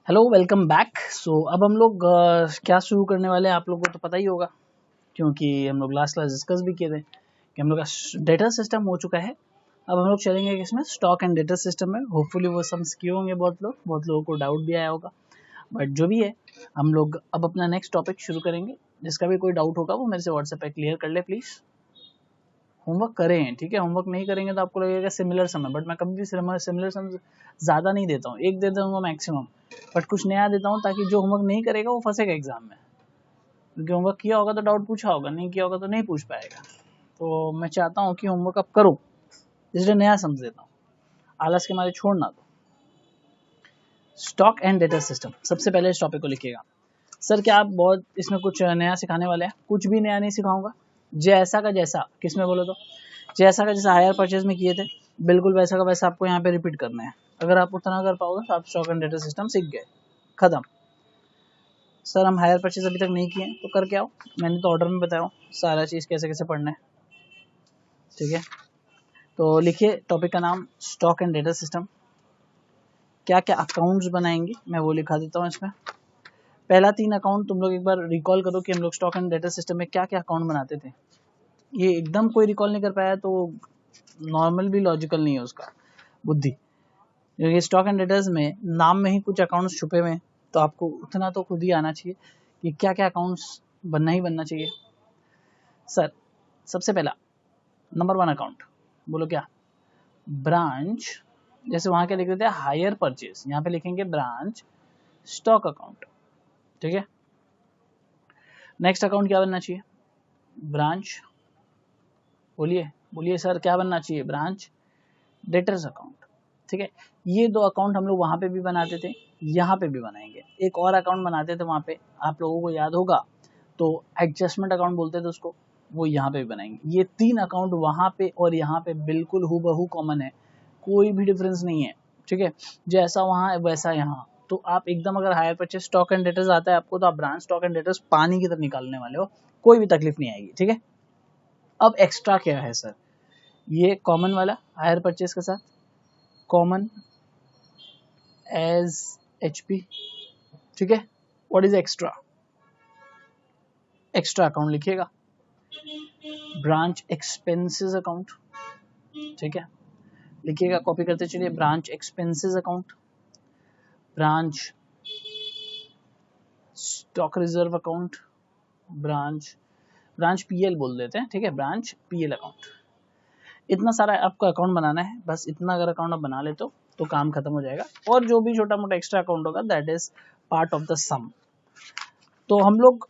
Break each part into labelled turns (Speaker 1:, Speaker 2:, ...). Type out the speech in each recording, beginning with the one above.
Speaker 1: Hello welcome back. अब हम लोग क्या शुरू करने वाले हैं आप लोगों को तो पता ही होगा, क्योंकि हम लोग लास्ट क्लास डिस्कस भी किए थे कि हम लोग का डेटा सिस्टम हो चुका है। अब हम लोग चलेंगे इसमें स्टॉक एंड डेटा सिस्टम में। होपफुली वो सम्स किए होंगे बहुत लोगों को डाउट भी आया होगा, बट जो भी है हम लोग अब अपना नेक्स्ट टॉपिक शुरू करेंगे। जिसका भी कोई डाउट होगा वो मेरे से व्हाट्सएप पे क्लियर कर ले प्लीज़। होमवर्क करें, ठीक है। होमवर्क नहीं करेंगे तो आपको लगेगा सिमिलर सम है, बट मैं कभी भी सिमिलर सम ज़्यादा नहीं देता हूँ, एक दे दूँगा मैक्सिमम, बट कुछ नया देता हूँ ताकि जो होमवर्क नहीं करेगा वो फंसेगा एग्जाम में। क्योंकि होमवर्क किया होगा तो डाउट पूछा होगा, नहीं किया होगा तो नहीं पूछ पाएगा। तो मैं चाहता हूँ कि होमवर्क आप करो, इसलिए नया समझ देता हूँ, आलस के मारे छोड़ना दो। स्टॉक एंड डेटा सिस्टम, सबसे पहले इस टॉपिक को लिखिएगा। सर क्या आप बहुत इसमें कुछ नया सिखाने वाले हैं? कुछ भी नया नहीं सिखाऊंगा। जैसा का जैसा, किस में बोलो तो, जैसा का जैसा हायर परचेज में किए थे बिल्कुल वैसा का वैसा आपको यहाँ पे रिपीट करना है। अगर आप उतना कर पाओगे तो आप स्टॉक एंड डेटा सिस्टम सीख गए, खत्म। सर हम हायर परचेज अभी तक नहीं किए हैं, तो करके आओ, मैंने तो ऑर्डर में बताया सारा चीज़ कैसे कैसे पढ़ना है, ठीक है। तो लिखिए टॉपिक का नाम स्टॉक एंड डेटा सिस्टम। क्या क्या अकाउंट्स बनाएंगे मैं वो लिखा देता हूँ इसमें। पहला 3 अकाउंट तुम लोग एक बार रिकॉल करो कि हम लोग स्टॉक एंड डेटा सिस्टम में क्या क्या अकाउंट बनाते थे। ये एकदम कोई रिकॉल नहीं कर पाया तो नॉर्मल भी लॉजिकल नहीं है उसका बुद्धि, क्योंकि स्टॉक एंड डेटर्स में नाम में ही कुछ अकाउंट्स छुपे हुए हैं, तो आपको उतना तो खुद ही आना चाहिए कि क्या क्या अकाउंट्स बनना ही बनना चाहिए। सर सबसे पहला नंबर 1 अकाउंट, बोलो क्या? ब्रांच, जैसे वहाँ क्या लिख देते हैं हायर परचेज, यहाँ पे लिखेंगे ब्रांच स्टॉक अकाउंट, ठीक है। नेक्स्ट अकाउंट क्या बनना चाहिए? ब्रांच, बोलिए बोलिए सर क्या बनना चाहिए? ब्रांच डेटर्स अकाउंट, ठीक है। ये 2 अकाउंट हम लोग वहाँ पे भी बनाते थे, यहाँ पे भी बनाएंगे। एक और अकाउंट बनाते थे वहाँ पे, आप लोगों को याद होगा, तो एडजस्टमेंट अकाउंट बोलते थे उसको, वो यहाँ पे भी बनाएंगे। ये 3 अकाउंट वहाँ पे और यहाँ पे बिल्कुल हूबहू कॉमन है, कोई भी डिफरेंस नहीं है, ठीक है। जैसा वहाँ वैसा यहाँ। तो आप एकदम अगर hire purchase stock and debtors आता है आपको, तो आप ब्रांच स्टॉक एंड डेटर्स पानी की तरह निकालने वाले हो, कोई भी तकलीफ नहीं आएगी, ठीक है। अब एक्स्ट्रा क्या है सर? ये कॉमन वाला हायर परचेज के साथ कॉमन एज HP, ठीक है। What is extra? Extra account लिखिएगा ब्रांच एक्सपेंसेस अकाउंट, ठीक है। लिखिएगा, कॉपी करते चलिए, branch expenses account, branch stock reserve account, branch PL बोल देते हैं, ठीक है, ब्रांच PL अकाउंट। इतना सारा आपको अकाउंट बनाना है, बस इतना अगर अकाउंट आप बना लेते हो तो काम खत्म हो जाएगा। और जो भी छोटा मोटा एक्स्ट्रा अकाउंट होगा that is part of the sum. तो हम लोग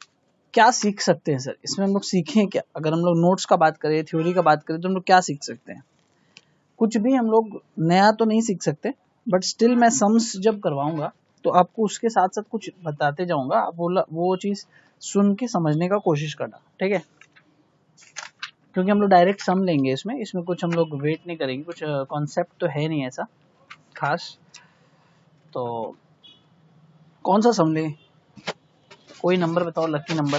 Speaker 1: क्या सीख सकते हैं सर इसमें? हम लोग सीखें क्या? अगर हम लोग नोट्स का बात करें, थ्योरी का बात करें, तो हम लोग क्या सीख सकते हैं? कुछ भी हम लोग नया तो नहीं सीख सकते, बट स्टिल मैं सम्स जब करवाऊंगा तो आपको उसके साथ साथ कुछ बताते जाऊंगा, आप वो चीज़ सुन के समझने का कोशिश करना, ठीक है। क्योंकि हम लोग डायरेक्ट सम लेंगे इसमें कुछ हम लोग वेट नहीं करेंगे, कुछ कॉन्सेप्ट तो है नहीं ऐसा खास। तो कौन सा सम लें? कोई नंबर बताओ, लकी नंबर,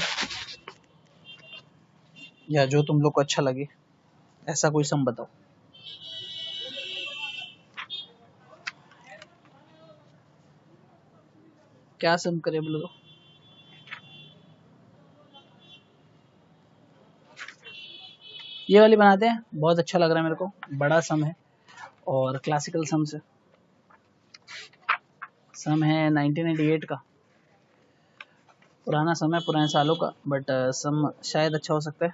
Speaker 1: या जो तुम लोग को अच्छा लगे ऐसा कोई सम बताओ। क्या सम करे बोलो तो? ये वाली बनाते हैं, बहुत अच्छा लग रहा है मेरे को, बड़ा सम है और क्लासिकल सम से। सम है 1998 का, पुराना सम है, पुराने सालों का, बट सम शायद अच्छा हो सकता है।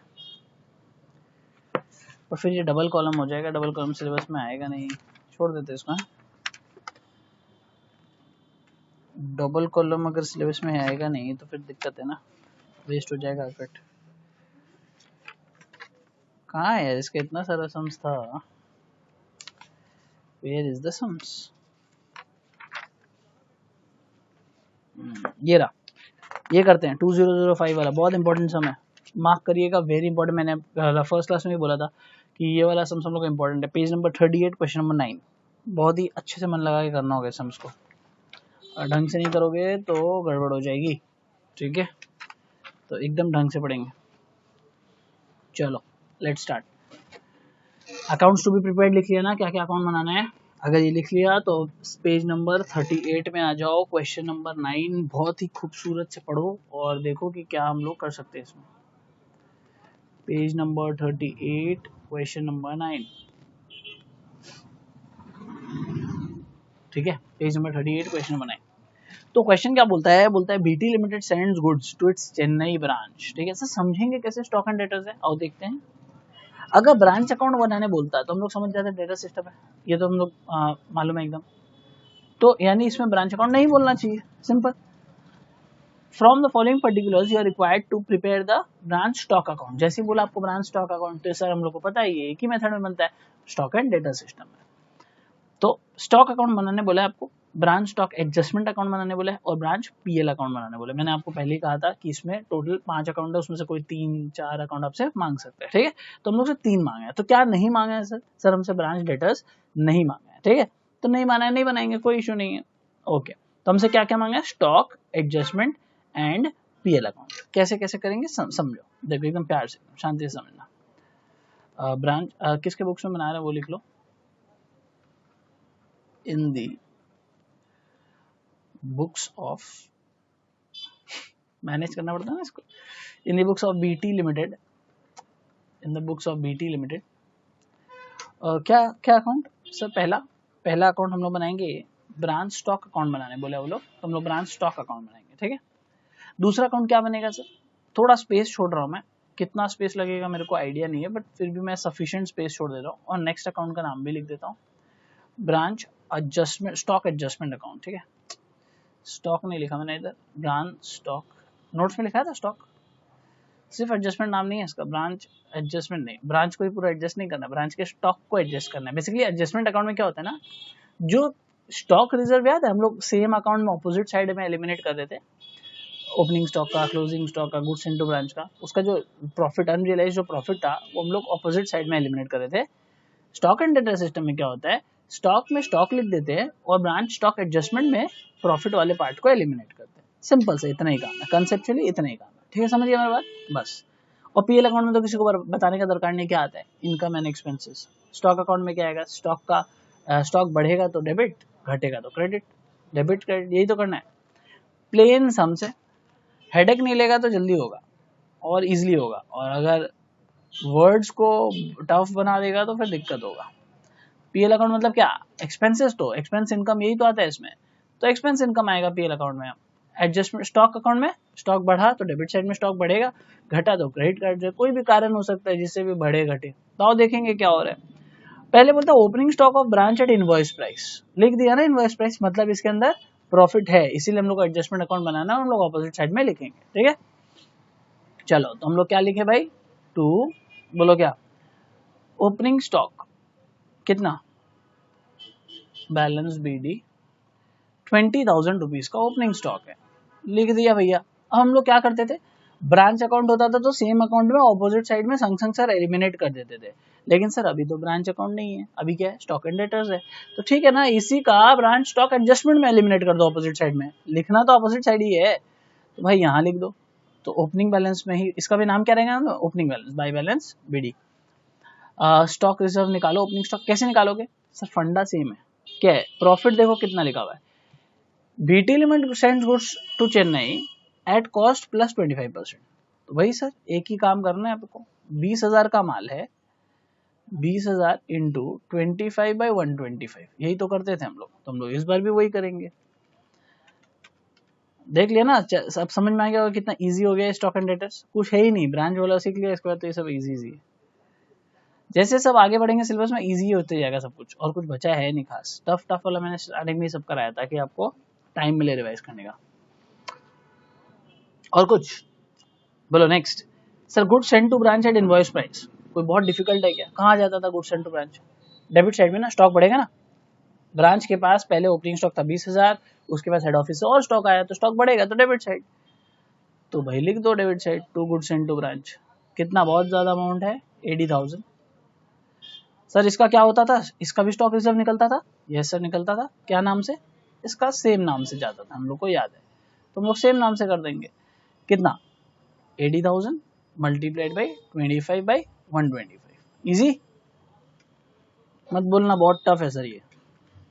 Speaker 1: और फिर ये डबल कॉलम हो जाएगा, डबल कॉलम सिलेबस में आएगा नहीं, छोड़ देते इसको। डबल कॉलम अगर सिलेबस में आएगा नहीं तो फिर दिक्कत है ना, वेस्ट हो जाएगा इफेक्ट। कहाँ है इसका इतना सारा सम्स था? Where is the sums? ये रहा, ये करते हैं 2005 वाला, बहुत इंपॉर्टेंट सम है, मार्क करिएगा, वेरी इंपॉर्टेंट। मैंने फर्स्ट क्लास में भी बोला था कि ये वाला सम हम लोग इंपॉर्टेंट है। पेज नंबर 38 क्वेश्चन नंबर 9, बहुत ही अच्छे से मन लगा के करना होगा सम्स को, ढंग से नहीं करोगे तो गड़बड़ हो जाएगी, ठीक है। तो एकदम ढंग से पढ़ेंगे। चलो let's start. Accounts to be prepared लिख लिया ना, क्या क्या अकाउंट बनाना है? अगर ये लिख लिया तो पेज नंबर 38 में आ जाओ, क्वेश्चन नंबर 9 बहुत ही खूबसूरत से पढ़ो और देखो कि क्या हम लोग कर सकते हैं इसमें। पेज नंबर 38 क्वेश्चन नंबर 9, ठीक है, पेज नंबर 38 क्वेश्चन नंबर 9। तो क्वेश्चन क्या बोलता है, बोलता है BT limited sends goods to its Chennai branch, ठीक है। सर समझेंगे कैसे स्टॉक एंड डेटर्स है, और देखते हैं। अगर ब्रांच अकाउंट बनाने बोलता है तो हम लोग समझ जाते हैं डेटा सिस्टम है, ये तो हम लोग मालूम है एकदम। तो यानी इसमें ब्रांच अकाउंट नहीं बोलना चाहिए, simple. From the following particulars you are required to prepare the branch stock account. जैसे बोला आपको ब्रांच स्टॉक अकाउंट, तो सर हम लोग को पता है ये एक ही मेथड में बनता है, स्टॉक एंड डेटा सिस्टम में। तो स्टॉक अकाउंट बनाने बोला है आपको, ब्रांच स्टॉक एडजस्टमेंट अकाउंट बनाने बोला है, और ब्रांच पीएल अकाउंट बनाने बोला है। मैंने आपको पहले ही कहा था कि इसमें टोटल 5 अकाउंट है, उसमें से कोई 3-4 अकाउंट आपसे मांग सकते हैं, ठीक है। तो हम लोग से 3 मांगे हैं, तो क्या नहीं मांगे हैं सर हमसे ब्रांच डेटर्स नहीं मांगे हैं, ठीक है। तो नहीं माना है, नहीं बनाएंगे, कोई इशू नहीं है, ओके। तो हमसे क्या क्या मांगा है, stock, adjustment and PL account. कैसे कैसे करेंगे समझो, देखो एकदम प्यार से शांति से समझना। ब्रांच किसके बुक्स में बना रहे हैं वो लिख लो, इन दी बुक्स ऑफ, मैनेज करना पड़ता है ना इसको, in the books of BT limited, in the books of BT limited. क्या क्या अकाउंट सर, पहला अकाउंट हम लोग बनाएंगे ब्रांच स्टॉक अकाउंट बनाने बोले वो लोग, तो हम लोग ब्रांच स्टॉक अकाउंट बनाएंगे, ठीक है। दूसरा अकाउंट क्या बनेगा सर, थोड़ा स्पेस छोड़ रहा हूँ मैं, कितना स्पेस लगेगा मेरे को आइडिया नहीं है, बट फिर भी मैं सफिशिएंट स्पेस छोड़ दे रहा हूँ, और नेक्स्ट अकाउंट का नाम भी लिख देता हूँ, branch adjustment, stock adjustment account, ठीक है। स्टॉक नहीं लिखा मैंने इधर, ब्रांच स्टॉक, नोट्स में लिखा था स्टॉक, सिर्फ एडजस्टमेंट नाम नहीं है इसका, ब्रांच एडजस्टमेंट नहीं, ब्रांच को ही पूरा एडजस्ट नहीं करना, ब्रांच के स्टॉक को एडजस्ट करना है। बेसिकली एडजस्टमेंट अकाउंट में क्या होता है ना, जो स्टॉक रिजर्व याद है हम लोग सेम अकाउंट में ऑपोजिट साइड में एलिमिनेट कर देते, ओपनिंग स्टॉक का, क्लोजिंग स्टॉक का, गुड्स इनटू ब्रांच का, उसका जो प्रॉफिट अनरियलाइज जो प्रॉफिट था वो हम लोग ऑपोजिट साइड में एलिमिनेट कर देते। स्टॉक एंड डेटा सिस्टम में क्या होता है, स्टॉक में स्टॉक लिख देते हैं और ब्रांच स्टॉक एडजस्टमेंट में प्रॉफिट वाले पार्ट को एलिमिनेट करते हैं। सिंपल से इतना ही काम है, कंसेप्चुअली इतना ही काम है, ठीक है, समझिए मेरी बात बस। और पीएल अकाउंट में तो किसी को बताने का दरकार नहीं, क्या आता है, income and expenses. Stock account में क्या आएगा, स्टॉक का स्टॉक बढ़ेगा तो डेबिट, घटेगा तो क्रेडिट, डेबिट क्रेडिट, यही तो करना है, प्लेन सम से। हेडेक नहीं लेगा तो जल्दी होगा और इजीली होगा, और अगर वर्ड्स को टफ बना देगा तो फिर दिक्कत होगा। पीएल अकाउंट मतलब क्या, एक्सपेंसेस, तो एक्सपेंस इनकम यही तो आता है इसमें, तो एक्सपेंस इनकम आएगा पीएल अकाउंट में। एडजस्टमेंट स्टॉक अकाउंट में, स्टॉक बढ़ा तो डेबिट साइड में स्टॉक बढ़ेगा, घटा तो क्रेडिट कार्ड, कोई भी कारण हो सकता है जिससे भी बढ़े घटे। तो देखेंगे क्या हो रहा है। पहले बोलता है opening stock of branch at invoice price, लिख दिया ना इनवॉइस प्राइस, मतलब इसके अंदर प्रॉफिट है, इसीलिए हम लोग को एडजस्टमेंट अकाउंट बनाना है, हम लोग ऑपोजिट साइड में लिखेंगे, ठीक है। चलो तो हम लोग क्या लिखे भाई, टू, बोलो क्या, ओपनिंग स्टॉक कितना, बैलेंस बीडी 20,000 रुपीज का ओपनिंग स्टॉक है, लिख दिया भैया। अब हम लोग क्या करते थे, ब्रांच अकाउंट होता था तो सेम अकाउंट में ऑपोजिट साइड में संग संग सर एलिमिनेट कर देते थे, लेकिन सर अभी तो ब्रांच अकाउंट नहीं है, अभी क्या है, स्टॉक एंड डेटर्स है, तो ठीक है ना, इसी का ब्रांच स्टॉक एडजस्टमेंट में एलिमिनेट कर दो ऑपोजिट साइड में, लिखना तो ऑपोजिट साइड ही है, तो भाई यहाँ लिख दो। तो ओपनिंग बैलेंस में ही इसका भी नाम क्या रहेगा, opening balance by balance BD. Stock reserve निकालो, ओपनिंग स्टॉक कैसे निकालोगे सर, फंडा सेम है, क्या है, प्रॉफिट देखो कितना लिखा हुआ है, BT limited sends goods to Chennai at cost plus 25%। तो भाई सर एक ही काम करना है आपको, 20,000 का माल है, 20,000 इंटू 25/125, यही तो करते थे हम लोग, तो हम लोग इस बार भी वही करेंगे। देख लिया ना, सब समझ में आ गया कितना इजी हो गया स्टॉक एंड डेटर्स, कुछ है ही नहीं, ब्रांच वाला सीख लिया, इसके बाद तो ये सब इजी है। जैसे सब आगे बढ़ेंगे सिलेबस में इजी होते जाएगा सब कुछ, और कुछ बचा है नहीं खास, टफ वाला मैंने स्टार्टिंग में सब कराया ताकि आपको टाइम मिले रिवाइज करने का। और कुछ बोलो next. Sir goods send to branch at invoice price, कोई बहुत डिफिकल्ट है क्या, कहाँ जाता था goods send to branch, debit side में ना, स्टॉक बढ़ेगा ना, ब्रांच के पास पहले ओपनिंग स्टॉक था 20,000, उसके पास हेड ऑफिस से और स्टॉक आया तो स्टॉक बढ़ेगा, तो डेबिट साइड, तो भाई लिख दो debit side, to goods send to branch, कितना बहुत ज्यादा अमाउंट है 80,000। सर इसका क्या होता था, इसका भी स्टॉक रिजर्व निकलता था, यस सर निकलता था, क्या नाम से, इसका सेम नाम से जाता था, हम लोग को याद है, तो हम लोग सेम नाम से कर देंगे, कितना 80,000 मल्टीप्लाइड बाई 25/125, इजी, मत बोलना बहुत टफ है सर ये,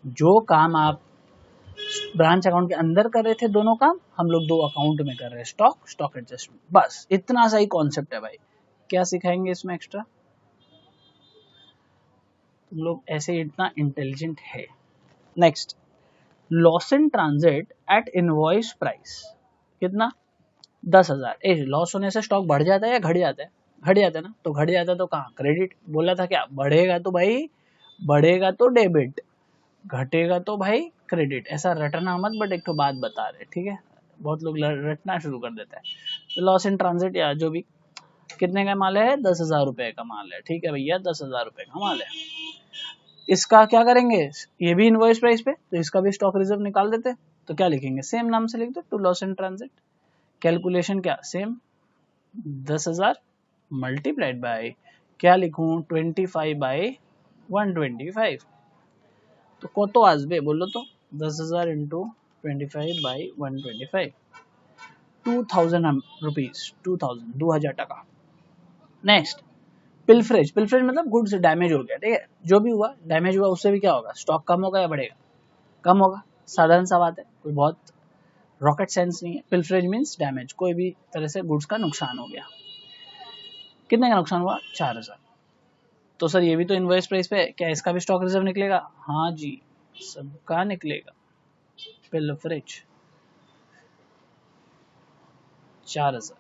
Speaker 1: जो काम आप ब्रांच अकाउंट के अंदर कर रहे थे दोनों काम, हम लोग दो अकाउंट में कर रहे हैं, स्टॉक, स्टॉक एडजस्टमेंट, बस इतना सा ही कॉन्सेप्ट है भाई। क्या सिखाएंगे इसमें एक्स्ट्रा? तुम लोग ऐसे इतना इंटेलिजेंट है। Next, loss in transit at invoice price कितना? 10,000। ए, लॉस होने से स्टॉक बढ़ जाता है या घट जाता है? घट जाता है ना, तो घट जाता है तो कहाँ क्रेडिट बोला था, क्या बढ़ेगा तो भाई, बढ़ेगा तो डेबिट, घटेगा तो भाई क्रेडिट। ऐसा रटना मत, बट एक तो बात बता रहे, ठीक है, बहुत लोग रटना शुरू कर देता है। तो लॉस इन ट्रांजिट या जो भी, कितने का माल है? 10,000 रुपए का माल है, ठीक है भैया, 10,000 रुपए का माल है। इसका क्या करेंगे? ये भी इनवॉइस प्राइस पे, तो इसका भी स्टॉक रिजर्व निकाल देते। तो क्या लिखेंगे? सेम नाम से लिख दो, to loss in transit. Calculation क्या सेम, 10,000 मल्टीप्लाइड बाय, क्या लिखूं, 25 बाय 125। तो कत आसबे बोलो तो, 10,000 इंटू 25 बाई 125, 2000 रुपीज, 2000 टका। नेक्स्ट, पिलफ्रेज, पिलफ्रेज मतलब गुड्स डैमेज हो गया, ठीक है, जो भी हुआ डैमेज हुआ, उससे भी क्या होगा? स्टॉक कम होगा या बढ़ेगा? कम होगा, साधारण सा बात है, कोई बहुत रॉकेट साइंस नहीं है। पिलफ्रेज मीन्स डैमेज, कोई भी तरह से गुड्स का नुकसान हो गया। कितने का नुकसान हुआ? 4,000। तो सर ये भी तो इनवॉइस प्राइस पे है, क्या इसका भी स्टॉक रिजर्व निकलेगा? हाँ जी, सबका निकलेगा। पिलफ्रेज 4,000,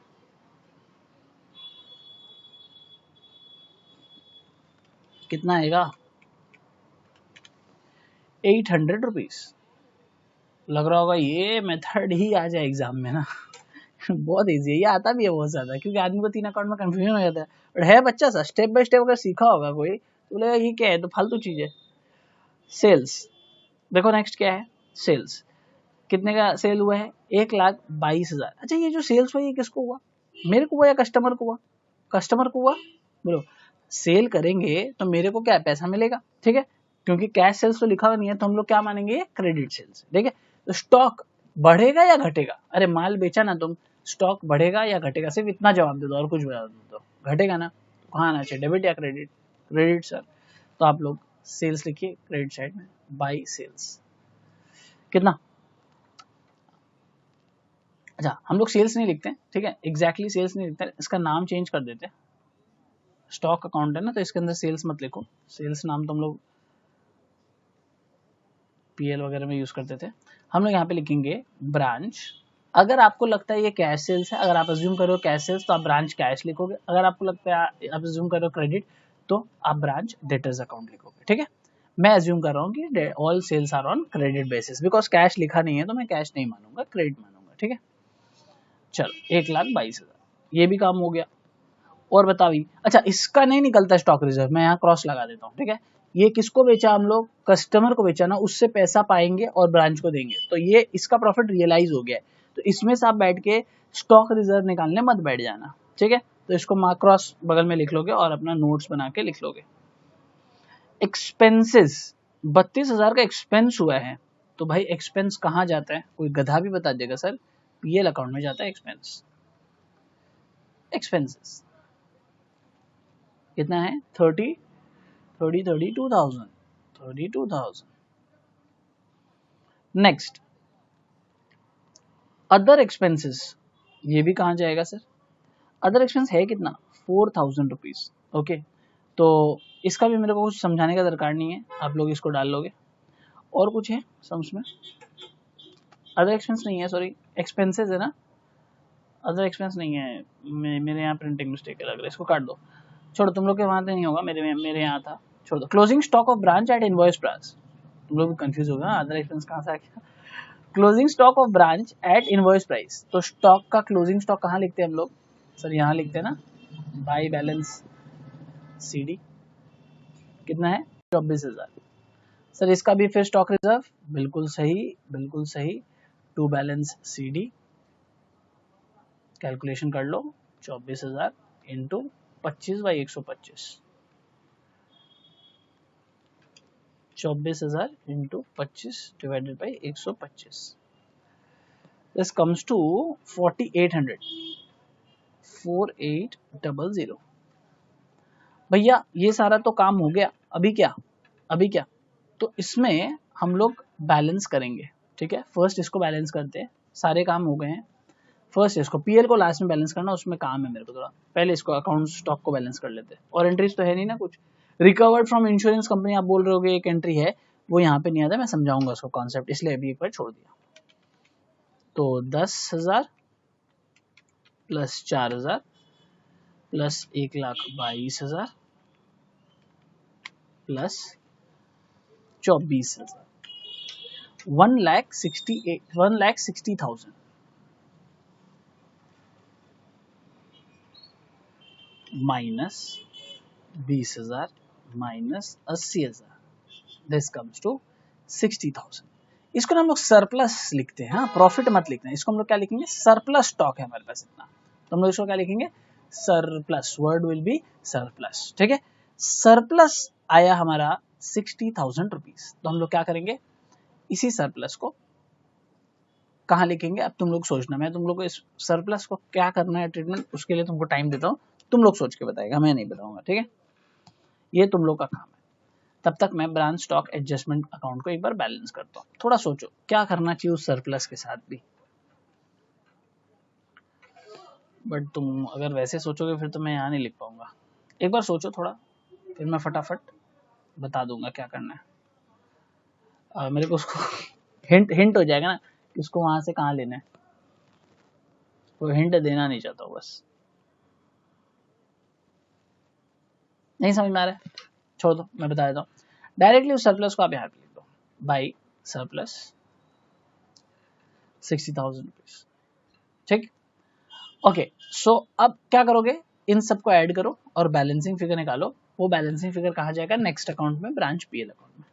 Speaker 1: कितना आएगा? 800 रुपीज। लग रहा होगा ये मेथड ही आ जाए एग्जाम में ना बहुत इजी है, ये आता भी है बहुत ज्यादा, क्योंकि आदमी को 3 अकाउंट में कंफ्यूजन हो जाता है, बट है बच्चा सा, स्टेप बाय स्टेप अगर सीखा होगा कोई तो बोलेगा ये क्या है, तो फालतू चीज है। सेल्स देखो, नेक्स्ट क्या है? सेल्स कितने का सेल हुआ है? 1,22,000। अच्छा, ये जो सेल्स हुआ ये किसको हुआ? मेरे को हुआ या कस्टमर को हुआ? कस्टमर को हुआ। बोलो, सेल करेंगे तो मेरे को क्या पैसा मिलेगा, ठीक है, क्योंकि कैश सेल्स तो लिखा हुआ नहीं है, तो हम लोग क्या मानेंगे? क्रेडिट सेल्स, ठीक है। तो स्टॉक बढ़ेगा या घटेगा? अरे माल बेचा ना तुम, स्टॉक बढ़ेगा या घटेगा? सिर्फ इतना जवाब दे दो, और कुछ बता दो। तो घटेगा ना, तो कहाँ आना चाहिए, डेबिट या क्रेडिट? Credit sir. तो आप लोग सेल्स लिखिए क्रेडिट साइड में, बाई सेल्स कितना। अच्छा, हम लोग सेल्स नहीं लिखते, ठीक है, एग्जैक्टली सेल्स नहीं लिखते, इसका नाम चेंज कर देते। स्टॉक अकाउंट है ना, तो इसके अंदर सेल्स मत लिखो, सेल्स नाम तो हम लोग पीएल वगैरह में यूज करते थे। हम लोग यहाँ पे लिखेंगे ब्रांच। अगर आपको लगता है ये कैश सेल्स है, अगर आप अज्यूम करो कैश सेल्स, तो आप ब्रांच कैश लिखोगे। अगर आपको लगता है आप अज्यूम करो क्रेडिट, तो आप ब्रांच डेटर्स अकाउंट लिखोगे, ठीक है। मैं अज्यूम कर रहा हूँ कि all sales are on credit basis, because cash लिखा नहीं है तो मैं कैश नहीं मानूंगा, क्रेडिट मानूंगा, ठीक है। चलो 1,22,000 ये भी काम हो गया। और बताइए, अच्छा इसका नहीं निकलता स्टॉक रिजर्व, मैं यहाँ क्रॉस लगा देता हूँ, ठीक है। ये किसको बेचा हम लोग? कस्टमर को बेचा ना, उससे पैसा पाएंगे और ब्रांच को देंगे, तो ये इसका प्रॉफिट रियलाइज हो गया है। तो इसमें से आप बैठ के स्टॉक रिजर्व निकालने मत बैठ जाना, ठीक है। तो इसको मार्क क्रॉस बगल में लिख लोगे और अपना नोट्स बना के लिख लोगे। एक्सपेंसेस, 32,000 का एक्सपेंस हुआ है, तो भाई एक्सपेंस कहाँ जाता है? कोई गधा भी बता देगा सर, पीएल अकाउंट में जाता है एक्सपेंस। एक्सपेंसेस कितना है? 32,000। नेक्स्ट, अदर एक्सपेंसेस, ये भी कहाँ जाएगा सर? अदर एक्सपेंस है कितना? 4,000 रुपीज, ओके। तो इसका भी मेरे को कुछ समझाने का दरकार नहीं है, आप लोग इसको डाल लोगे। और कुछ है सम्स में? अदर एक्सपेंस नहीं है, सॉरी, एक्सपेंसेस है ना, अदर एक्सपेंस नहीं है। मेरे यहाँ प्रिंटिंग मिस्टेक लग रहा है, इसको काट दो, छोड़ो, तुम लोग के वहां नहीं होगा, मेरे यहाँ था, छोड़ दो। Closing stock of branch at invoice price, तुम लोग कंफ्यूज होगा, अदर एक्सपेंस कहाँ से आ गया। Closing stock of branch at invoice price, तो स्टॉक का क्लोजिंग स्टॉक कहाँ लिखते हैं हम लोग? सर यहाँ लिखते हैं ना, बाई बैलेंस सीडी, कितना है? 24,000। सर इसका भी फिर स्टॉक रिजर्व, बिल्कुल सही, बिल्कुल सही, टू बैलेंस सीडी, कैलकुलेशन कर लो, 24,000 into 25/125, 24,000 into 25 divided by 125, this comes to 4,800, 4,800। भैया ये सारा तो काम हो गया, अभी क्या? तो इसमें हम लोग बैलेंस करेंगे, ठीक है। फर्स्ट इसको बैलेंस करते हैं, सारे काम हो गए हैं। फर्स्ट इसको पीएल को लास्ट में बैलेंस करना, उसमें काम है मेरे को थोड़ा, पहले इसको अकाउंट स्टॉक को बैलेंस कर लेते हैं। और एंट्रीज तो है नहीं ना कुछ। रिकवर्ड फ्रॉम इंश्योरेंस कंपनी आप बोल रहे होगे, एक एंट्री है, वो यहाँ पे नहीं आता, मैं समझाऊंगा उसको कॉन्सेप्ट, इसलिए अभी एक बार छोड़ दिया। तो 10,000 plus 4,000 plus 1,22,000 plus 24,000, 1,60,000 minus 20,000 minus 80,000, this comes to 60,000। इसको ना हम लोग सरप्लस लिखते हैं, हाँ, प्रॉफिट मत लिखना, इसको हम लोग क्या लिखेंगे, सरप्लस स्टॉक है हमारे पास इतना, तो हम लोग इसको क्या लिखेंगे, surplus, word will be surplus, ठीक है। सरप्लस आया हमारा 60,000 रुपीज, तो हम लोग क्या करेंगे, इसी सरप्लस को कहाँ लिखेंगे, अब तुम लोग सोचना, मैं तुम लोग को इस सरप्लस को क्या करना है ट्रीटमेंट, उसके लिए तुमको टाइम देता हूँ, तुम लोग सोच के बताएगा, मैं नहीं बताऊंगा, ठीक है, ये तुम लोग का काम है। तब तक मैं ब्रांच स्टॉक एडजस्टमेंट अकाउंट को एक बार बैलेंस करता हूँ। थोड़ा सोचो क्या करना चाहिए उस सरप्लस के साथ भी, बट तुम अगर वैसे सोचोगे फिर तो मैं यहाँ नहीं लिख पाऊंगा। एक बार सोचो थोड़ा, फिर मैं फटाफट बता दूंगा क्या करना है। मेरे को उसको हिंट हो जाएगा ना कि उसको वहां से कहाँ लेना है, वो हिंट देना नहीं चाहता हूँ, बस नहीं समझ में आ रहा है, छोड़ दो, मैं बता देता हूँ। डायरेक्टली उस सरप्लस को आप यहाँ पे लिख दो, बाई सरप्लस 60,000 रुपीज, ठीक। ओके, सो अब क्या करोगे, इन सबको ऐड करो और बैलेंसिंग फिगर निकालो। वो बैलेंसिंग फिगर कहाँ जाएगा, नेक्स्ट अकाउंट में, ब्रांच पीएल अकाउंट में।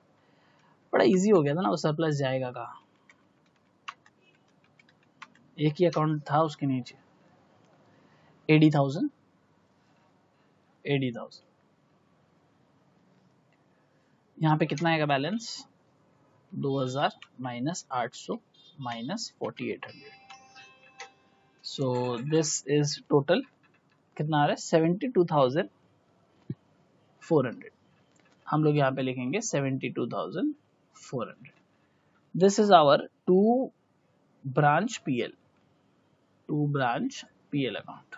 Speaker 1: बड़ा इजी हो गया था ना, वो सरप्लस जाएगा कहाँ, एक ही अकाउंट था उसके नीचे, 80,000 यहाँ पे कितना आएगा balance, 2,000 minus 800 minus 4,800, so this is total कितना आ रहा है, 72,400। हम लोग यहाँ पे लिखेंगे 72,400। This is our to branch PL account.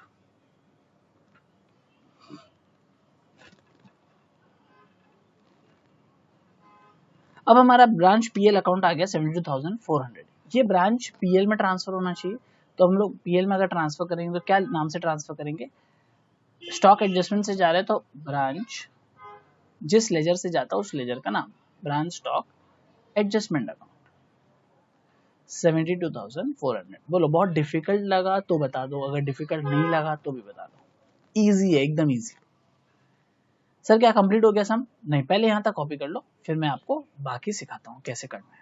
Speaker 1: अब हमारा ब्रांच पीएल अकाउंट आ गया 72,400। ये ब्रांच पीएल में ट्रांसफर होना चाहिए, तो हम लोग पीएल में अगर ट्रांसफर करेंगे तो क्या नाम से ट्रांसफर करेंगे, स्टॉक एडजस्टमेंट से जा रहे हैं तो ब्रांच, जिस लेजर से जाता है उस लेजर का नाम, ब्रांच स्टॉक एडजस्टमेंट अकाउंट 72,400। बोलो बहुत डिफिकल्ट लगा तो बता दो, अगर डिफिकल्ट नहीं लगा तो भी बता दो, इजी है, एकदम इजी। सर क्या कंप्लीट हो गया सम, नहीं, पहले यहाँ तक कॉपी कर लो, फिर मैं आपको बाकी सिखाता हूँ कैसे करना है।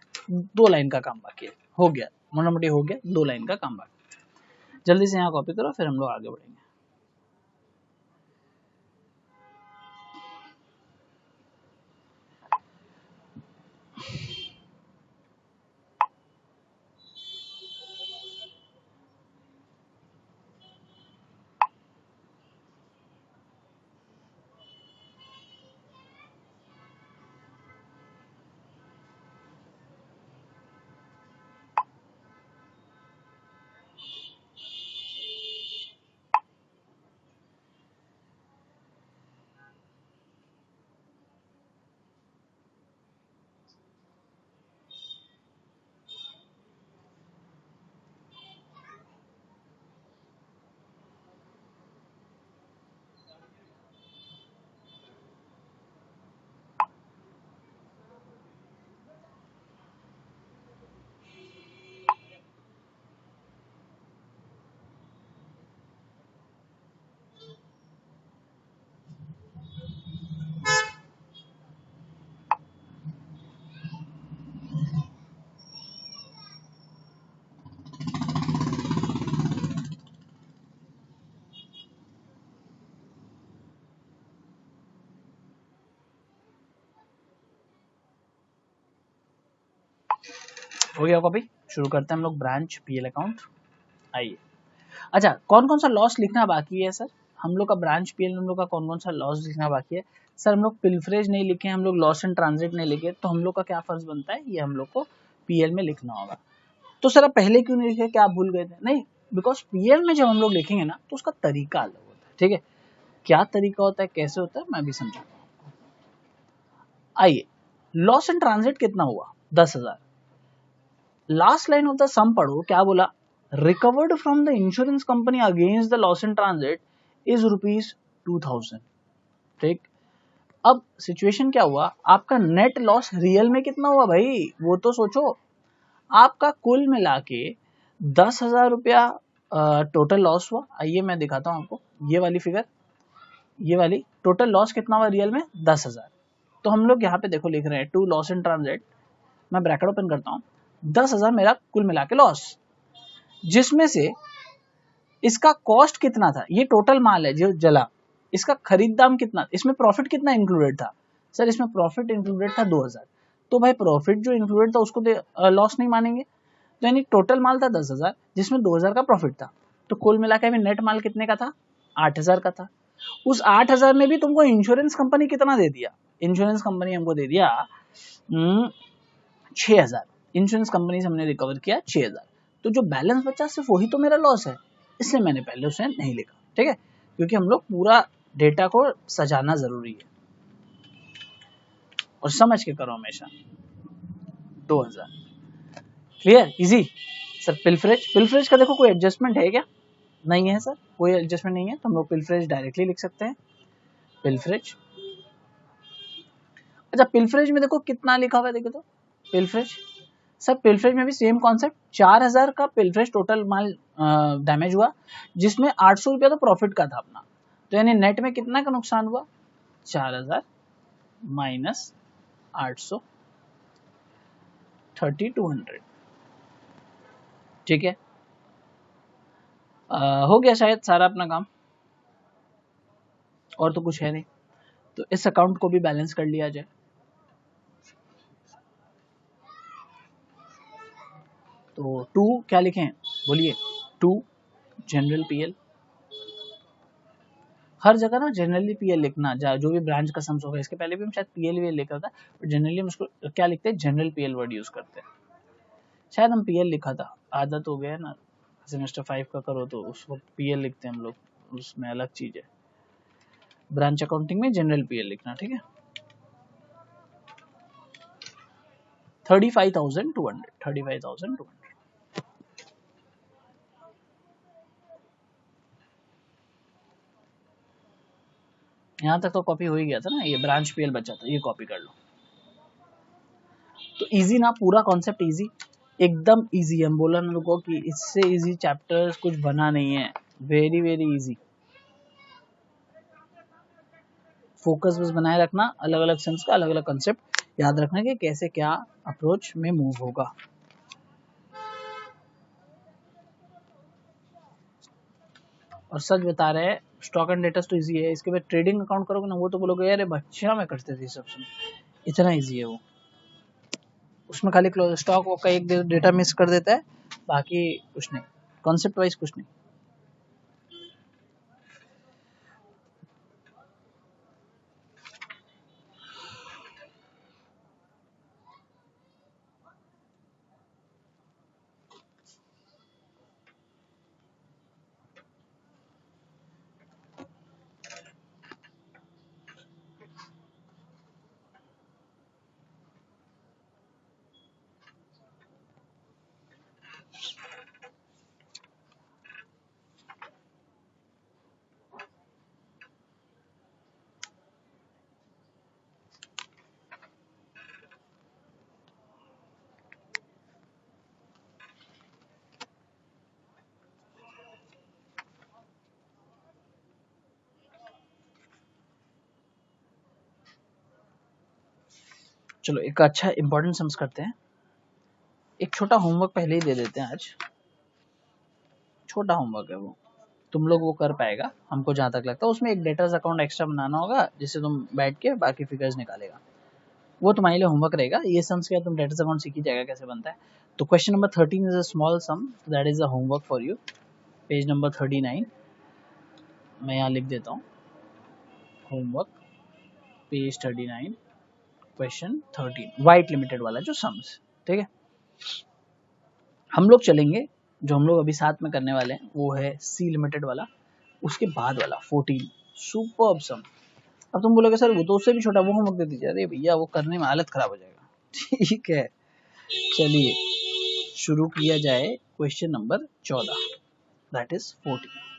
Speaker 1: 2 लाइन का काम बाकी है, हो गया, मोटा मोटी हो गया, 2 लाइन का काम बाकी, जल्दी से यहाँ कॉपी करो, फिर हम लोग आगे बढ़ेंगे। हो गया कॉपी, शुरू करते हैं हम लोग ब्रांच पीएल अकाउंट। आइए, अच्छा कौन कौन सा लॉस लिखना बाकी है सर, हम लोग का ब्रांच पीएल, हम लोग का कौन कौन सा लॉस लिखना बाकी है। सर हम लोग पिलफरेज नहीं लिखे, हम लोग लॉस एंड ट्रांजिट नहीं लिखे, तो हम लोग का क्या फर्ज बनता है, ये हम लोग को पीएल में लिखना होगा। तो सर आप पहले क्यों नहीं लिखे, क्या आप भूल गए थे? नहीं, बिकॉज पीएल में जब हम लोग लिखेंगे ना तो उसका तरीका अलग होता है, ठीक है। क्या तरीका होता है, कैसे होता है, मैं भी समझाता हूँ। आइए, लॉस एंड ट्रांजिट कितना हुआ, 10,000। लास्ट लाइन ऑफ द सम पढ़ो, क्या बोला, recovered from the insurance company against the loss and transit is ₹2,000, ठीक। अब सिचुएशन क्या हुआ, आपका नेट लॉस रियल में कितना हुआ भाई, वो तो सोचो। आपका कुल मिला के 10,000 रुपया टोटल लॉस हुआ। आइए मैं दिखाता हूँ आपको ये वाली फिगर, ये वाली टोटल लॉस कितना हुआ रियल में, 10,000। तो हम लोग यहाँ पे देखो लिख रहे हैं टू लॉस इन ट्रांजिट, मैं ब्रैकेट ओपन करता हूँ, 10,000 मेरा कुल मिला के लॉस, जिसमें से इसका कॉस्ट कितना था, ये टोटल माल है जो जला, इसका खरीद दाम कितना, इसमें प्रॉफिट कितना इंक्लूडेड था, सर इसमें प्रॉफिट इंक्लूडेड था 2,000। तो भाई प्रॉफिट जो इंक्लूडेड था उसको लॉस नहीं मानेंगे, तो यानी टोटल माल था 10,000 जिसमें 2,000 का प्रॉफिट था, तो कुल मिला के नेट माल कितने का था, 8,000 का था। उस 8,000 में भी तुमको इंश्योरेंस कंपनी कितना दे दिया, इंश्योरेंस कंपनी हमको दे दिया 6,000, इंश्योरेंस कंपनी से हमने रिकवर किया 6,000, तो जो बैलेंस बचा सिर्फ वही तो मेरा लॉस है, इसलिए मैंने पहले उसे नहीं लिखा, ठीक है, क्योंकि हम लोग पूरा डेटा को सजाना जरूरी है और समझ के करो हमेशा। 2,000 क्लियर, इजी। सर पिलफरेज का देखो कोई एडजस्टमेंट है क्या, नहीं है सर, कोई एडजस्टमेंट नहीं है, तो हम लोग पिलफरेज डायरेक्टली लिख सकते हैं, पिलफरेज। अच्छा पिलफरेज में देखो कितना लिखा हुआ है, देखो तो पिलफरेज, सर पिलफरेज में भी सेम कॉन्सेप्ट, 4,000 का पिलफरेज टोटल माल डैमेज हुआ, जिसमें 800 रुपया तो प्रॉफिट का था अपना, तो यानी नेट में कितना का नुकसान हुआ, 4,000 माइनस 800, 3,200, ठीक है। हो गया शायद सारा अपना काम, और तो कुछ है नहीं, तो इस अकाउंट को भी बैलेंस कर लिया जाए। तो 2 क्या लिखें, बोलिए, 2 जनरल पीएल, हर जगह ना जनरली पीएल लिखना, जो भी ब्रांच का सम्स होगा, इसके पहले भी हम शायद पीएल वीएल लिखा था, और जनरली हम उसको क्या लिखते हैं, जनरल पीएल वर्ड यूज करते हैं, शायद हम पीएल लिखा था, आदत हो गया है ना, सेमेस्टर 5 का करो तो उस वक्त पीएल लिखते हैं हम लोग, उसमें अलग चीज है, ब्रांच अकाउंटिंग में जनरल पीएल लिखना, ठीक है। 35,200 यहाँ तक तो कॉपी हो ही गया था ना, ये ब्रांच पीएल बचा था, ये कॉपी कर लो। तो इजी ना, पूरा कॉन्सेप्ट इजी, एकदम इजी, हम बोला ना लोगों कि इससे इजी चैप्टर कुछ बना नहीं है, वेरी वेरी इजी। फोकस बस बनाए रखना, अलग अलग सेंस का अलग अलग कंसेप्ट याद रखना कि कैसे क्या अप्रोच में मूव होगा। और सच बता रहे हैं, स्टॉक एंड डेटा तो इजी है, इसके बाद ट्रेडिंग अकाउंट करोगे ना, वो तो बोलोगे यार बच्चा में करते थे सब, इतना इजी है वो, उसमें खाली स्टॉक का एक डेटा मिस कर देता है, बाकी कुछ नहीं, कॉन्सेप्ट वाइज कुछ नहीं। चलो एक अच्छा इंपॉर्टेंट सम्स करते हैं, एक छोटा होमवर्क पहले ही दे देते हैं आज, छोटा होमवर्क है वो, तुम लोग वो कर पाएगा हमको जहां तक लगता है, उसमें एक डेटास अकाउंट एक्स्ट्रा बनाना होगा जिससे तुम बैठ के बाकी फिगर्स निकालेगा, वो तुम्हारे लिए होमवर्क रहेगा, ये सम्स के तुम डेटास अकाउंट सीख ही जाएगा कैसे बनता है। तो question number 13 is a small sum, that is a homework for you, page number 39, मैं यहाँ लिख देता हूँ homework page 39 question 13 white limited वाला जो सम्स, ठीक है। हम लोग चलेंगे, जो हम लोग अभी साथ में करने वाले हैं वो है सी लिमिटेड वाला, उसके बाद वाला 14 सुपर्ब सम। अब तुम बोलोगे सर वो तो उससे भी छोटा, वो होमवर्क दे दीजिए। अरे भैया वो करने में हालत खराब हो जाएगा। ठीक है, चलिए शुरू किया जाए क्वेश्चन नंबर 14 दैट इज 14।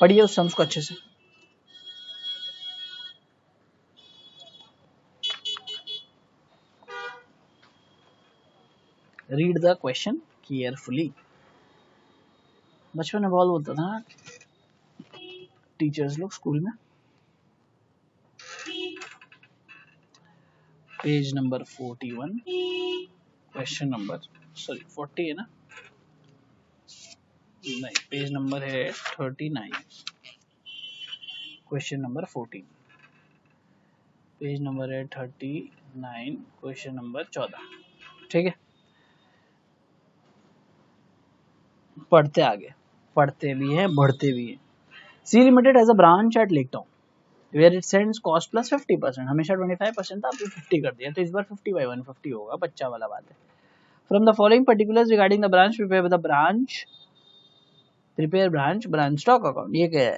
Speaker 1: पढ़िए उस सम्स को अच्छे से। Read the question carefully. बचपन में बहुत बोलता था ना टीचर्स लोग स्कूल में। पेज नंबर 41 क्वेश्चन नंबर 40 है ना, नहीं पेज नंबर है 39 क्वेश्चन नंबर 14, पेज नंबर है 39 क्वेश्चन नंबर 14, ठीक है। पढ़ते आगे, पढ़ते भी हैं बढ़ते भी हैं। C limited as a branch at Lake Town where it sends cost plus 50%, हमेशा 25% था, आपने 50 कर दिया, तो इस बार 50/150 होगा, बच्चा वाला बात है। From the following particulars regarding the branch prepare branch stock account. ये क्या है,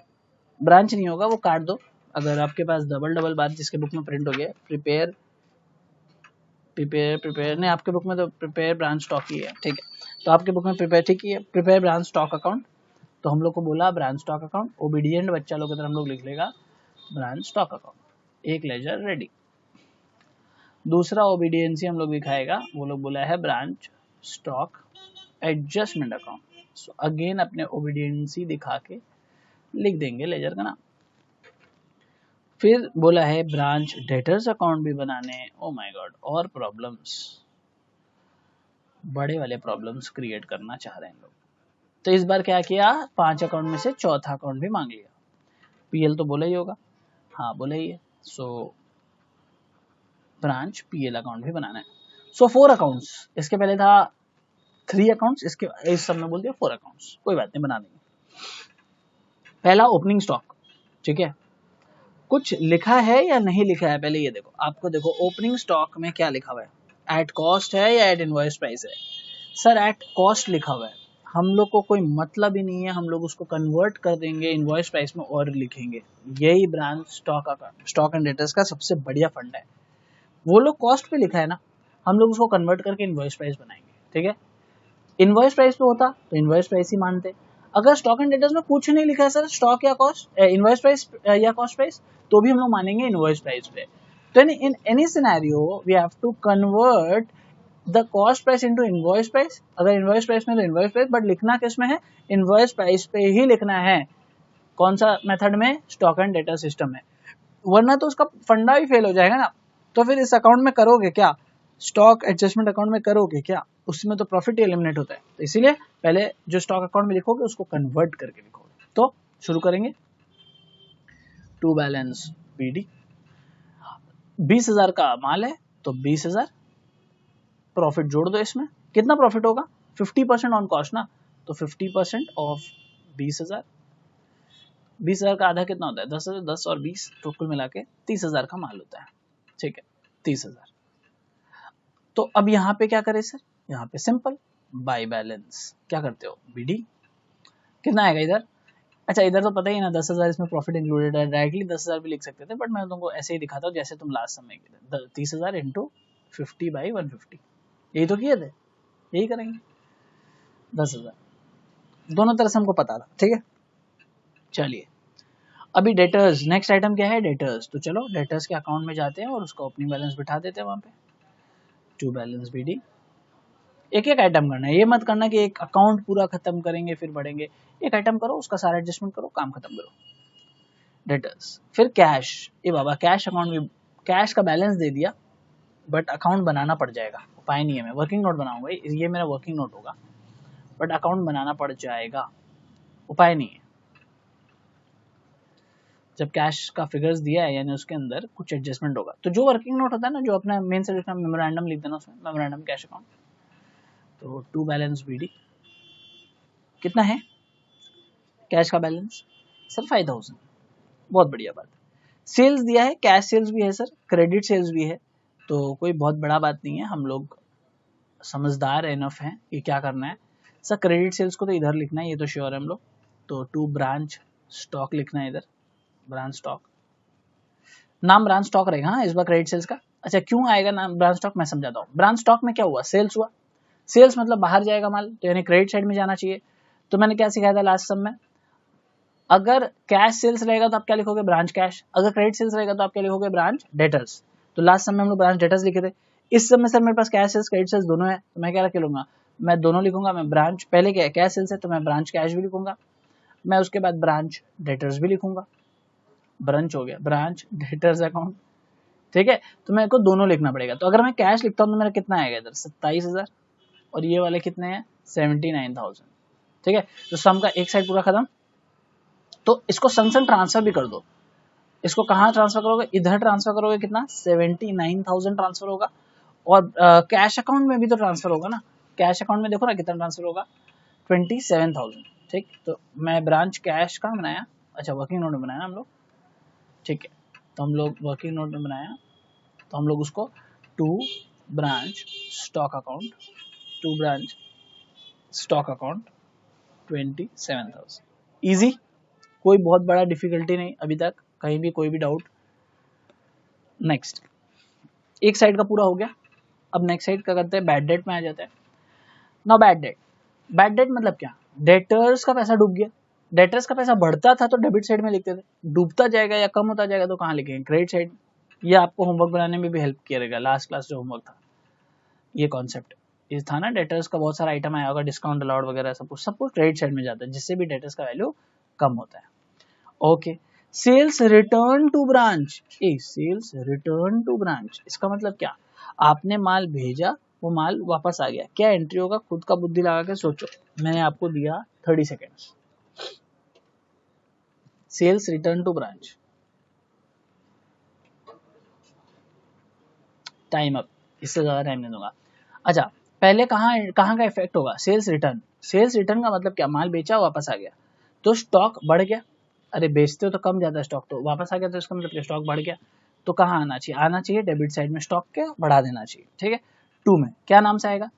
Speaker 1: ब्रांच नहीं होगा वो काट दो। अगर आपके पास डबल बात जिसके बुक में प्रिंट हो गया प्रिपेयर नहीं, आपके बुक में तो प्रिपेयर ब्रांच स्टॉक ही है, ठीक है। तो आपके बुक में प्रिपेयर ठीक ही है, प्रिपेयर ब्रांच स्टॉक अकाउंट। तो हम लोग को बोला ब्रांच स्टॉक अकाउंट, ओबीडियंट बच्चा लोग की तरह हम लोग लिख लेगा ब्रांच स्टॉक अकाउंट, एक लेजर रेडी। दूसरा ओबीडियंसी हम लोग दिखाएगा, वो लोग बोला है branch stock adjustment account. So again अपने ओबीडियंसी दिखा के लिख देंगे लेजर का नाम। फिर बोला है ब्रांच डेटर्स अकाउंट भी बनाने। ओ माय गॉड, और प्रॉब्लम्स, बड़े वाले प्रॉब्लम्स क्रिएट करना चाह रहे हैं लोग। तो इस बार क्या किया, 5 अकाउंट में से चौथा अकाउंट भी मांग लिया। पीएल तो बोला ही होगा, हाँ बोला ही है। सो ब्रांच पीएल अकाउंट भी बनाना है। सो 4 अकाउंट्स, इसके पहले था 3 अकाउंट्स, इसके इस सब में बोल दिया 4 अकाउंट्स, कोई बात नहीं बना देंगे। पहला ओपनिंग स्टॉक, ठीक है। कुछ लिखा है या नहीं लिखा है पहले ये देखो, आपको देखो ओपनिंग स्टॉक में क्या लिखा हुआ है, एट कॉस्ट है या एट इनवॉइस प्राइस है। सर एट कॉस्ट लिखा हुआ है, हम लोग को कोई मतलब ही नहीं है, हम लोग उसको कन्वर्ट कर देंगे इनवॉइस प्राइस में और लिखेंगे। यही ब्रांच स्टॉक एंड डेटर्स का सबसे बढ़िया फंड है। वो लोग कॉस्ट पे लिखा है ना, हम लोग उसको कन्वर्ट करके इनवॉइस प्राइस बनाएंगे, ठीक है। इनवॉइस प्राइस पे होता तो इनवॉइस प्राइस ही मानते। अगर स्टॉक एंड डेटर्स में कुछ नहीं लिखा है सर, स्टॉक या कॉस्ट, इनवॉइस प्राइस या कॉस्ट प्राइस, तो भी हम लोग मानेंगे इनवॉइस प्राइस पे। तो in any scenario we have to convert the cost price into invoice price. अगर इनवॉइस प्राइस में तो इनवॉइस प्राइस, बट लिखना किस में है, इनवॉइस प्राइस पे ही लिखना है। कौन सा मेथड में, स्टॉक एंड डेटा सिस्टम में, वरना तो उसका फंडा ही फेल हो जाएगा ना। तो फिर इस अकाउंट में करोगे क्या, स्टॉक एडजस्टमेंट अकाउंट में करोगे क्या, उसमें तो प्रॉफिट ही एलिमिनेट होता है। तो इसीलिए पहले जो स्टॉक अकाउंट में लिखोगे उसको कन्वर्ट करके लिखोगे। तो शुरू करेंगे, टू बैलेंस बीडी, 20,000 का माल है तो 20,000 प्रॉफिट जोड़ दो इसमें। कितना प्रॉफिट होगा, 50% ऑन कॉस्ट ना, तो 50% ऑफ 20,000। 20,000 का आधा कितना होता है, 10,000, 10 और 20 तो कुल मिला के 30,000 का माल होता है, ठीक है 30,000। तो अब यहाँ पे क्या करें सर, यहाँ पे सिंपल बाय बैलेंस क्या करते हो, बीडी कितना आएगा इधर। अच्छा इधर तो पता ही ना 10,000 इसमें प्रॉफिट इंक्लूडेड है, डायरेक्टली 10,000 भी लिख सकते थे, बट मैं तुमको ऐसे ही दिखाता हूँ जैसे तुम लास्ट समय किए 30,000 इंटू 50/150, यही तो किए थे, यही करेंगे 10,000, दोनों तरह से हमको पता था, ठीक है। चलिए अभी डेटर्स, नेक्स्ट आइटम क्या है, डेटर्स। तो चलो डेटर्स के अकाउंट में जाते हैं और उसका ओपनिंग बैलेंस बिठा देते हैं वहां पे, टू बैलेंस बीडी। एक एक आइटम करना है, ये मत करना कि एक अकाउंट पूरा खत्म करेंगे फिर बढ़ेंगे, एक आइटम करो उसका सारा एडजस्टमेंट करो काम खत्म करो। डेटर्स, फिर कैश, ये बाबा कैश अकाउंट भी, कैश का बैलेंस दे दिया बट अकाउंट बनाना पड़ जाएगा, उपाय नहीं है, मैं वर्किंग नोट बनाऊंगा, ये मेरा वर्किंग नोट होगा, बट अकाउंट बनाना पड़ जाएगा, उपाय नहीं है। जब कैश का फिगर्स दिया है यानी उसके अंदर कुछ एडजस्टमेंट होगा, तो जो वर्किंग नोट होता है ना, जो अपना मेन से मेमोरेंडम लिख देना उसमें, मेमोरेंडम कैश अकाउंट। तो टू बैलेंस बीडी कितना है कैश का बैलेंस सर 5000, बहुत बढ़िया बात है। सेल्स दिया है, कैश सेल्स भी है सर, क्रेडिट सेल्स भी है, तो कोई बहुत बड़ा बात नहीं है, हम लोग समझदार एनफ हैं कि क्या करना है। सर क्रेडिट सेल्स को तो इधर लिखना है, ये तो श्योर है हम लोग, तो टू ब्रांच स्टॉक लिखना है इधर, ब्रांच स्टॉक, नाम ब्रांच स्टॉक रहेगा हाँ इस बार क्रेडिट सेल्स का। अच्छा क्यों आएगा नाम ब्रांच स्टॉक, मैं समझाता हूँ। ब्रांच स्टॉक में क्या हुआ, सेल्स हुआ, सेल्स मतलब बाहर जाएगा माल, तो यानी क्रेडिट साइड में जाना चाहिए। तो मैंने क्या सिखाया था लास्ट सम में, अगर कैश सेल्स रहेगा तो आप क्या लिखोगे, ब्रांच कैश, अगर क्रेडिट सेल्स रहेगा तो आप क्या लिखोगे, ब्रांच डेटर्स। तो लास्ट सम में हम लोग ब्रांच डेटर्स लिखे थे। इस समय सर मेरे पास कैश सेल्स क्रेडिट सेल्स दोनों है, तो मैं क्या रख लूंगा, मैं दोनों लिखूंगा। मैं ब्रांच पहले क्या है, कैश सेल्स है तो मैं ब्रांच कैश भी लिखूंगा, मैं उसके बाद ब्रांच डेटर्स भी लिखूंगा, ब्रांच हो गया ब्रांच डेटर्स अकाउंट, ठीक है। तो मेरे को दोनों लिखना पड़ेगा। तो अगर मैं कैश लिखता हूँ तो मेरा कितना आएगा इधर 27,000, और ये वाले कितने हैं 79,000, ठीक है। तो सम का एक साइड पूरा खत्म। तो इसको संग संग ट्रांसफर भी कर दो, इसको कहाँ ट्रांसफर करोगे, इधर ट्रांसफर करोगे, कितना 79,000 ट्रांसफर होगा, और कैश अकाउंट में भी तो ट्रांसफर होगा ना, कैश अकाउंट में देखो ना कितना ट्रांसफर होगा 27,000, ठीक। तो मैं ब्रांच कैश का बनाया, अच्छा वर्किंग नोट में बनाया हम लोग, ठीक है। तो हम लोग वर्किंग नोट में बनाया, तो हम लोग उसको to branch stock account, to branch stock account 27,000, easy, कोई बहुत बड़ा डिफिकल्टी नहीं अभी तक, कहीं भी कोई भी डाउट। नेक्स्ट, एक साइड का पूरा हो गया, अब नेक्स्ट साइड का करते हैं, बैड डेट में आ जाते हैं। Now bad debt, bad debt मतलब क्या, डेटर्स का पैसा डूब गया, डेटर्स का पैसा बढ़ता था तो डेबिट साइड में लिखते थे, डूबता जाएगा या कम होता जाएगा तो कहाँ लिखेंगे, क्रेडिट साइड। ये आपको होमवर्क बनाने में भी हेल्प करेगा, लास्ट क्लास जो होमवर्क था ये कॉन्सेप्ट ये था ना, डेटर्स का बहुत सारा आइटम आया होगा, डिस्काउंट अलाउड वगैरह सब कुछ क्रेडिट साइड में जाता है, जिससे भी डेटर्स का वैल्यू कम होता है। Okay, sales return to branch, sales return to branch इसका मतलब क्या, आपने माल भेजा, वो माल वापस आ गया, क्या एंट्री होगा, खुद का बुद्धि लगा के सोचो, मैंने आपको दिया 30 seconds. Sales return to branch, time up, इससे ज्यादा टाइम नहीं दूंगा। अच्छा पहले कहाँ कहाँ का इफेक्ट होगा, सेल्स रिटर्न, सेल्स रिटर्न का मतलब क्या, माल बेचा वापस आ गया तो स्टॉक बढ़ गया, अरे बेचते हो तो कम जाता है स्टॉक, तो वापस आ गया तो इसका मतलब क्या, स्टॉक बढ़ गया, तो कहाँ आना चाहिए, आना चाहिए डेबिट साइड में, स्टॉक के बढ़ा देना चाहिए, ठीक है। टू में क्या नाम से आएगा,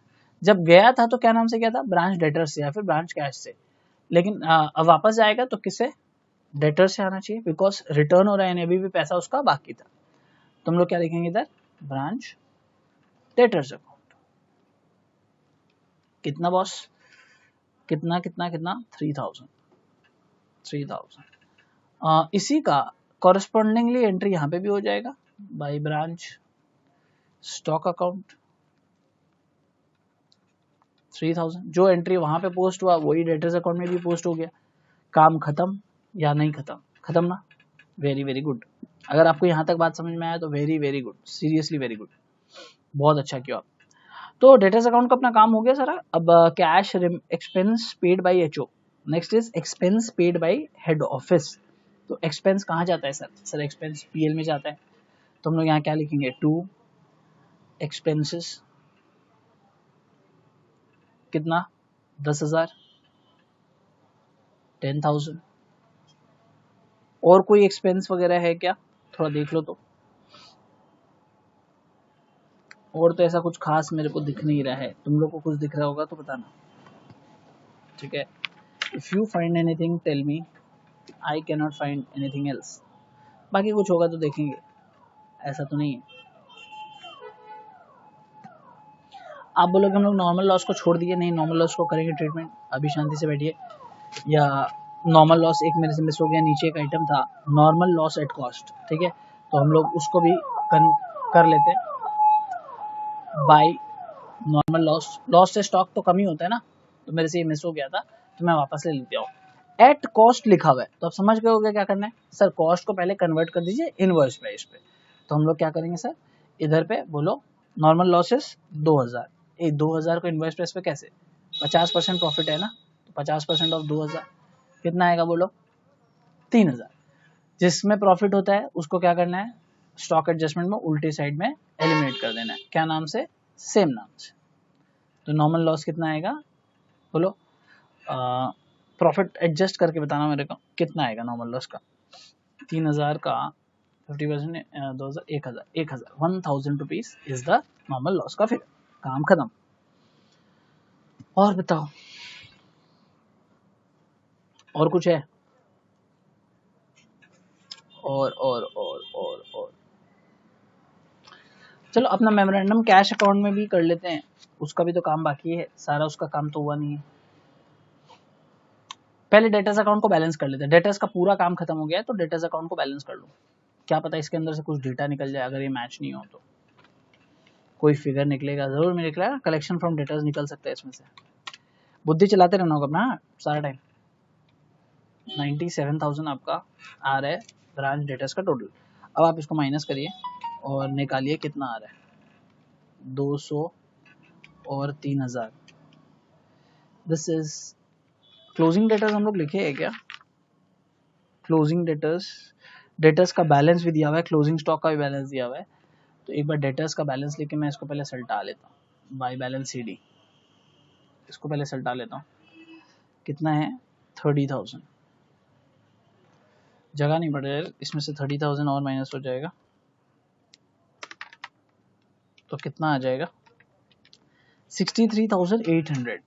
Speaker 1: जब गया था तो क्या नाम से गया था, ब्रांच डेटर से या फिर ब्रांच कैश से, लेकिन अब वापस जाएगा तो किससे, डेटर से आना चाहिए, बिकॉज रिटर्न हो रहा है, अभी भी पैसा उसका बाकी था। तो हम लोग क्या लिखेंगे इधर, ब्रांच डेटर्स अकाउंट, कितना बॉस, कितना कितना कितना 3000, 3000। इसी का कॉरेस्पॉन्डिंगली एंट्री यहाँ पे भी हो जाएगा बाय ब्रांच स्टॉक अकाउंट 3000, जो एंट्री वहां पे पोस्ट हुआ वही डेटर्स अकाउंट में भी पोस्ट हो गया, काम खत्म या नहीं खत्म, खत्म ना, वेरी वेरी गुड। अगर आपको यहाँ तक बात समझ में आया तो very very good, seriously very good, बहुत अच्छा किया आप। तो डेटर्स अकाउंट का अपना काम हो गया सारा। अब cash expense paid by HO, next is expense paid by head office. तो एक्सपेंस कहाँ जाता है सर एक्सपेंस पीएल में जाता है, तो हम लोग यहाँ क्या लिखेंगे, टू एक्सपेंसेस, कितना 10,000, 10,000। और कोई एक्सपेंस वगैरह है क्या, थोड़ा देख लो तो, और तो ऐसा कुछ खास मेरे को दिख नहीं रहा है, तुम लोग को कुछ दिख रहा होगा तो बताना, ठीक है। If you find anything tell me, I can not find anything else, बाकी कुछ होगा तो देखेंगे, ऐसा तो नहीं है। आप बोलोगे हम लोग नॉर्मल लॉस को छोड़ दिए, नहीं नॉर्मल लॉस को करेंगे ट्रीटमेंट, अभी शांति से बैठिए। या नॉर्मल लॉस एक मेरे से मिस हो गया, नीचे एक आइटम था नॉर्मल लॉस एट कॉस्ट, ठीक है, तो हम लोग उसको भी कर लेते हैं बाय नॉर्मल लॉस, लॉस से स्टॉक तो कम ही होता है ना, तो मेरे से ये मिस हो गया था, तो मैं वापस ले लेती हूँ। एट कॉस्ट लिखा हुआ है तो आप समझ गए होगे क्या करना है, सर कॉस्ट को पहले कन्वर्ट कर दीजिए इनवर्स प्राइस पे, तो हम लोग क्या करेंगे सर, इधर पे बोलो नॉर्मल लॉसेस 2000, 2000 को इनवर्स प्राइस पे कैसे, 50% प्रॉफिट है ना, तो 50% ऑफ 2000 कितना आएगा बोलो, 3000। जिसमें प्रॉफिट होता है उसको क्या करना है, स्टॉक एडजस्टमेंट में उल्टी साइड में एलिमिनेट कर देना है, क्या नाम से, सेम नाम से। तो नॉर्मल लॉस कितना आएगा बोलो, प्रॉफिट एडजस्ट करके बताना मेरे को कितना आएगा नॉर्मल लॉस का। 3000 का 50%, 2000, 1000 rupees is the normal loss का फिगर। काम खत्म। और बताओ और कुछ है? और चलो अपना मेमोरेंडम कैश अकाउंट में भी कर लेते हैं, उसका भी तो काम बाकी है, सारा उसका काम तो हुआ नहीं है। पहले डेटर्स अकाउंट को बैलेंस कर लेते हैं। डेटर्स का पूरा काम खत्म हो गया है तो डेटर्स अकाउंट को बैलेंस कर लो। क्या पता इसके अंदर से कुछ डेटा निकल जाए, अगर ये मैच नहीं हो तो कोई फिगर निकलेगा, जरूर में निकलेगा। कलेक्शन फ्रॉम डेटर्स निकल सकता है इसमें से। बुद्धि चलाते रहना होगा अपना सारा टाइम। 97,000 आपका आ रहा है ब्रांच डेटर्स का टोटल। अब आप इसको माइनस करिए और निकालिए कितना आ रहा है। 200 और 3000। This is closing debtors. हम लोग लिखे है क्या? क्लोजिंग डेटर्स का बैलेंस भी दिया हुआ है, क्लोजिंग स्टॉक का भी बैलेंस दिया हुआ है। तो एक बार डेटर्स का बैलेंस लेके मैं इसको पहले सल्टा लेता हूँ। बाय बैलेंस CD, इसको पहले सल्टा लेता हूँ। कितना है? 30,000। जगह नहीं बढ़ जाएगा इसमें से, 30,000 और माइनस हो जाएगा तो कितना आ जाएगा? 63,800।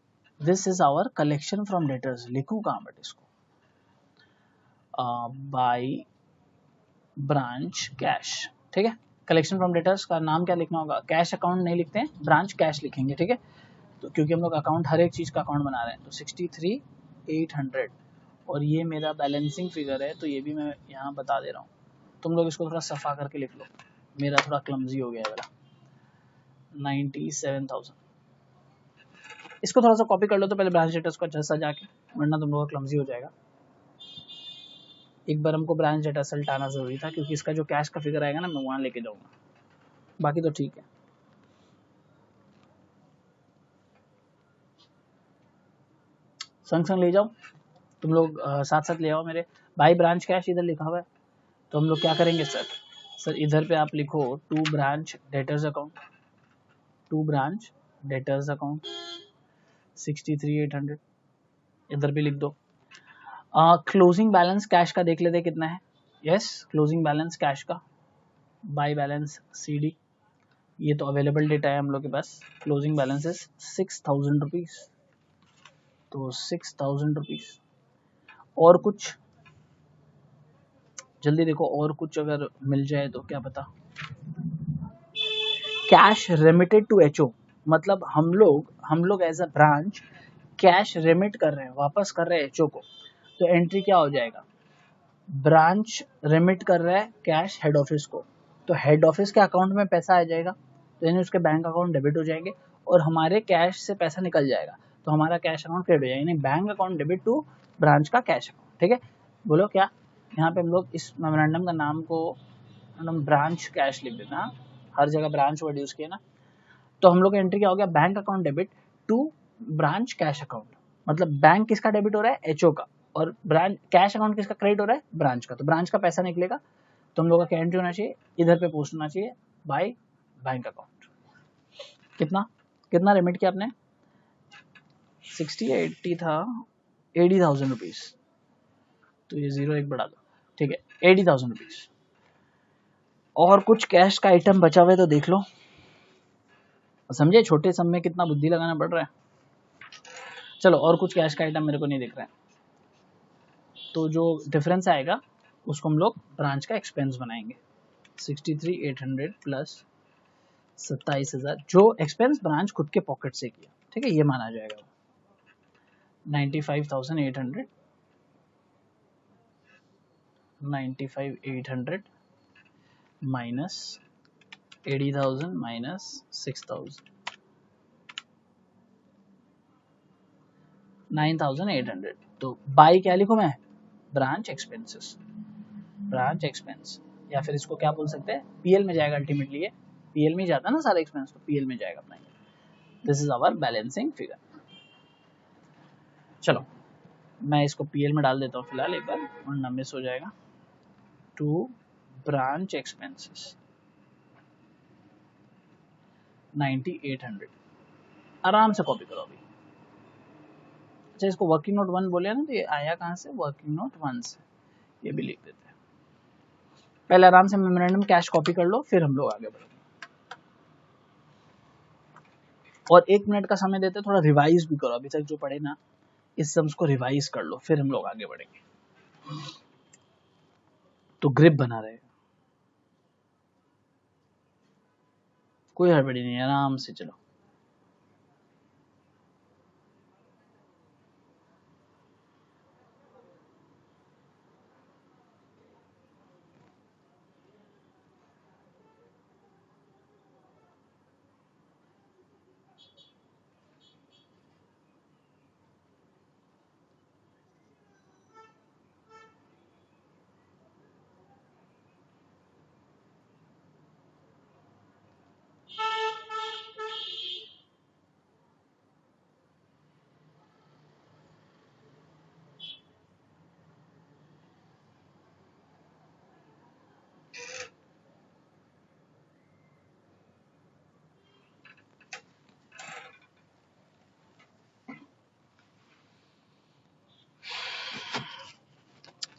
Speaker 1: This is our collection from debtors. लिखूं कहाँ बट इसको? By branch cash. ठीक है, कलेक्शन फ्रॉम डेटर्स का नाम क्या लिखना होगा? कैश अकाउंट नहीं लिखते हैं, ब्रांच कैश लिखेंगे। ठीक है, तो क्योंकि हम लोग अकाउंट हर एक चीज का अकाउंट बना रहे हैं, तो 63,800 और ये मेरा बैलेंसिंग फिगर है, तो ये भी मैं यहाँ बता दे रहा हूँ। तुम लोग इसको थोड़ा सफा करके लिख लो, मेरा थोड़ा क्लमजी हो गया है वाला। 97,000। इसको थोड़ा सा कॉपी कर लो तो पहले ब्रांच डेटर्स को अच्छा सजा के, वरना तुम लोग का क्लमजी हो जाएगा। एक बार हमको ब्रांच डेटा सल्टाना जरूरी था, क्योंकि इसका जो कैश का फिगर आएगा ना, मैं वहां लेके जाऊंगा। बाकी तो ठीक है। संग संग ले जाओ तुम लोग, साथ साथ ले आओ मेरे। बाई ब्रांच कैश इधर लिखा हुआ है, तो हम लोग क्या करेंगे सर इधर पे आप लिखो to branch debtors account, to branch debtors account 63,800 इधर भी लिख दो। क्लोजिंग बैलेंस कैश का देख लेते कितना है। यस, क्लोजिंग बैलेंस कैश का बाय बैलेंस CD, ये तो अवेलेबल डेटा है हम लोग के पास। क्लोजिंग बैलेंस इज 6,000 रुपीज, तो 6,000 रुपीज। और कुछ जल्दी देखो, और कुछ अगर मिल जाए तो क्या पता। कैश रेमिटेड टू HO, मतलब हम लोग as a branch cash remit कर रहे हैं, वापस कर रहे हैं HO को, तो एंट्री क्या हो जाएगा? ब्रांच रेमिट कर रहा है कैश हेड ऑफिस को, तो हेड ऑफिस के अकाउंट में पैसा आ जाएगा, तो यानी उसके बैंक अकाउंट डेबिट हो जाएंगे और हमारे कैश से पैसा निकल जाएगा, तो हमारा कैश अकाउंट क्रेडिट हो जाएगा, यानी bank account debit to branch का कैश अकाउंट। ठीक है, बोलो क्या? यहाँ पे हम लोग इस मेमोरेंडम का नाम को हम ब्रांच कैश लिख देना, हर जगह ब्रांच वर्ड यूज किया ना। तो हम लोग का एंट्री क्या हो गया? Bank account debit to branch cash account, मतलब बैंक किसका डेबिट हो रहा है? HO का, और ब्रांच कैश अकाउंट किसका क्रेडिट हो रहा है? ब्रांच का, तो ब्रांच का पैसा निकलेगा। तो हम लोग का क्या एंट्री होना चाहिए? इधर पे पोस्ट होना चाहिए बाय बैंक अकाउंट। कितना कितना रेमिट किया आपने? 60 या 80 था, 80,000 रुपीज, तो ये 0 एक बढ़ा दो। ठीक है, 80,000 रुपीज। और कुछ कैश का आइटम बचा हुआ है तो देख लो, समझे छोटे सम में कितना बुद्धि लगाना पड़ रहा है। चलो, और कुछ कैश का आइटम मेरे को नहीं दिख रहा है, तो जो डिफरेंस आएगा उसको हम लोग ब्रांच का एक्सपेंस बनाएंगे। 63,800 प्लस 27,000, जो एक्सपेंस ब्रांच खुद के पॉकेट से किया, ठीक है, ये माना जाएगा। 95,800 माइनस 80,000 माइनस 6,000, 9,800। तो बाई क्या लिखूं मैं? ब्रांच एक्सपेंसेस, ब्रांच एक्सपेंस, या फिर इसको क्या बोल सकते हैं? PL में जाएगा अल्टीमेटली, ये PL में जाता है ना सारा एक्सपेंस, तो PL में जाएगा अपना। This is our balancing figure. चलो मैं इसको PL में डाल देता हूँ फिलहाल एक बार, वरना मिस हो जाएगा। टू ब्रांच एक्सपेंसेस 9,800, आराम से कॉपी करो अभी। अच्छा, इसको वर्किंग नोट 1 बोले ना, तो ये आया कहाँ से? वर्किंग नोट 1 से। ये भी लिख देते हैं। पहले आराम से मेमोरेंडम कैश कॉपी कर लो, फिर हम लोग आगे बढ़ेंगे। और 1 मिनट का समय देते, थोड़ा रिवाइज भी करो, अभी तक जो पढ़े ना इस सम्स को रिवाइज कर लो, फिर हम लोग आगे बढ़ेंगे, तो ग्रिप बना रहेगा। कोई हड़बड़ी नहीं, आराम से चलो।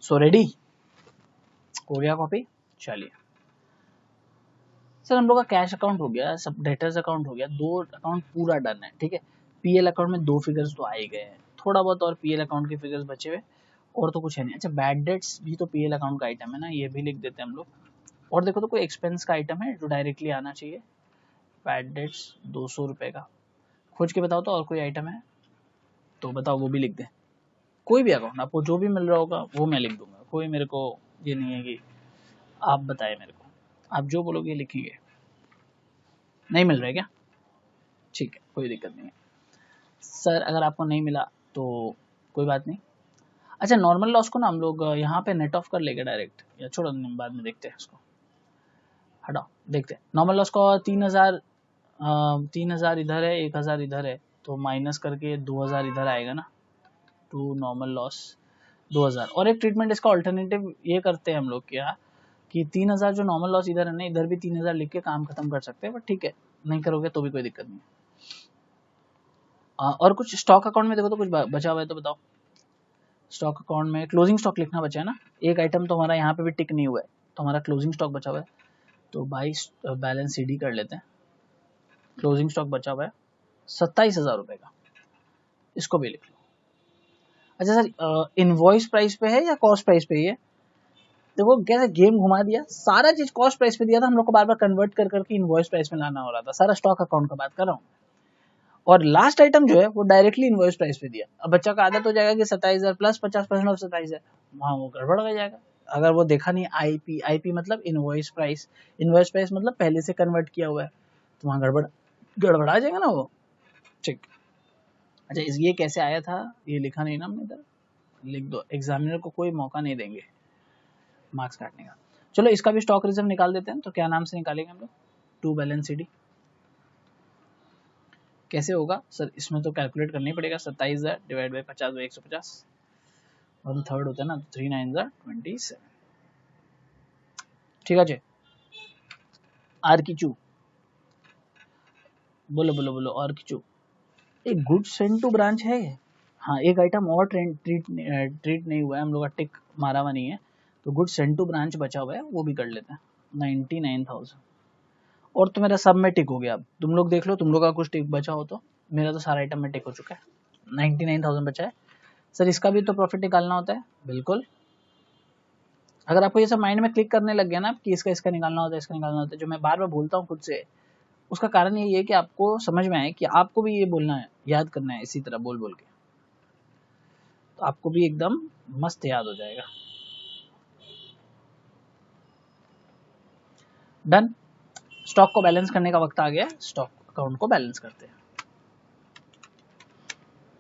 Speaker 1: सो रेडी हो गया कॉपी? चलिए सर, हम लोग का कैश अकाउंट हो गया, सब डेटर्स अकाउंट हो गया, 2 अकाउंट पूरा डन है, ठीक है। पीएल अकाउंट में 2 फिगर्स तो आ ही गए हैं, थोड़ा बहुत और पीएल अकाउंट के फिगर्स बचे हुए, और तो कुछ है नहीं। अच्छा, बैड डेट्स भी तो पीएल अकाउंट का आइटम है ना, ये भी लिख देते हैं हम लोग। और देखो तो कोई एक्सपेंस का आइटम है जो डायरेक्टली आना चाहिए। बैड डेट्स 200 रुपए का, खोज के बताओ तो और कोई आइटम है तो बताओ, वो भी लिख दे। कोई भी अकाउंट आपको जो भी मिल रहा होगा वो मैं लिख दूंगा, कोई मेरे को ये नहीं है कि आप बताए मेरे को, आप जो बोलोगे लिखेंगे। नहीं मिल रहा है क्या? ठीक है, कोई दिक्कत नहीं है सर, अगर आपको नहीं मिला तो कोई बात नहीं। अच्छा, नॉर्मल लॉस को ना हम लोग यहाँ पे नेट ऑफ कर लेंगे डायरेक्ट, या छोड़ो बाद में देखते हैं इसको, हटाओ देखते हैं। नॉर्मल लॉस को 3000 इधर है, 1000 इधर है, तो माइनस करके 2000 इधर आएगा ना, टू नॉर्मल लॉस 2000। और एक ट्रीटमेंट इसका ऑल्टरनेटिव ये करते हैं हम लोग क्या, कि 3000 जो नॉर्मल लॉस इधर है ना, इधर भी 3000 लिख के काम खत्म कर सकते हैं, बट ठीक है, नहीं करोगे तो भी कोई दिक्कत नहीं है। और कुछ स्टॉक अकाउंट में देखो तो कुछ बचा हुआ है तो बताओ। स्टॉक अकाउंट में क्लोजिंग स्टॉक लिखना बचा है ना, एक आइटम तो हमारा यहाँ पे भी टिक नहीं हुआ है, तो हमारा क्लोजिंग स्टॉक बचा हुआ है, तो 22 बैलेंस सीडी कर लेते हैं। क्लोजिंग स्टॉक बचा हुआ है 27,000 रुपए का, इसको भी लिख लो। अच्छा सर, इनवॉइस प्राइस पे है या कॉस्ट प्राइस पे? ये देखो कैसे गेम घुमा दिया, सारा चीज कॉस्ट प्राइस पे दिया था हम लोग को, बार बार कन्वर्ट कर करके इनवॉइस प्राइस में लाना हो रहा था, सारा स्टॉक अकाउंट का बात कर रहा हूँ। और लास्ट आइटम जो है वो डायरेक्टली इनवॉइस प्राइस पे दिया। अब बच्चा का आदत हो जाएगा कि 27,000 प्लस 50% ऑफ 27 है, वहां वो गड़बड़ हो जाएगा। अगर वो देखा नहीं आईपी मतलब इनवॉइस प्राइस, इनवॉइस प्राइस मतलब पहले से कन्वर्ट किया हुआ है, तो वहां गड़बड़ा जाएगा ना वो। ठीक। अच्छा, ये कैसे आया था ये लिखा नहीं ना हमने इधर, लिख दो, एग्जामिनर को कोई मौका नहीं देंगे मार्क्स काटने का। चलो इसका भी स्टॉक रिजर्व निकाल देते हैं, तो क्या नाम से निकालेंगे हम लोग? To balance CD. कैसे होगा सर? इसमें तो कैलकुलेट करना ही पड़ेगा, 27,000 डिवाइड बाई 50 बाई 150, 1/3 होता है ना, 3 9 27। ठीक है जी। आर की चू, बोलो बोलो बोलो, और की चू। एक गुड सेंड टू ब्रांच है। हाँ, एक आइटम और ट्रीट नहीं हुआ है, हम लोग का टिक मारा हुआ नहीं है, तो गुड सेंड टू ब्रांच बचा हुआ है, वो भी कर लेते हैं 99,000। और तो मेरा सब में टिक हो गया। अब तुम लोग देख लो, तुम लोग का कुछ टिक बचा हो तो। मेरा तो सारा आइटम में टिक हो चुका है, 99,000 बचा है। सर इसका भी तो प्रॉफिट निकालना होता है, बिल्कुल। अगर आपको ये सब माइंड में क्लिक करने लग गया ना कि इसका निकालना होता है, इसका निकालना होता है, जो मैं बार बार बोलता हूँ खुद से, उसका कारण यही है कि आपको समझ में आए कि आपको भी ये बोलना है, याद करना है इसी तरह बोल बोल के, तो आपको भी एकदम मस्त याद हो जाएगा। डन। स्टॉक को बैलेंस करने का वक्त आ गया, स्टॉक अकाउंट को बैलेंस करते हैं।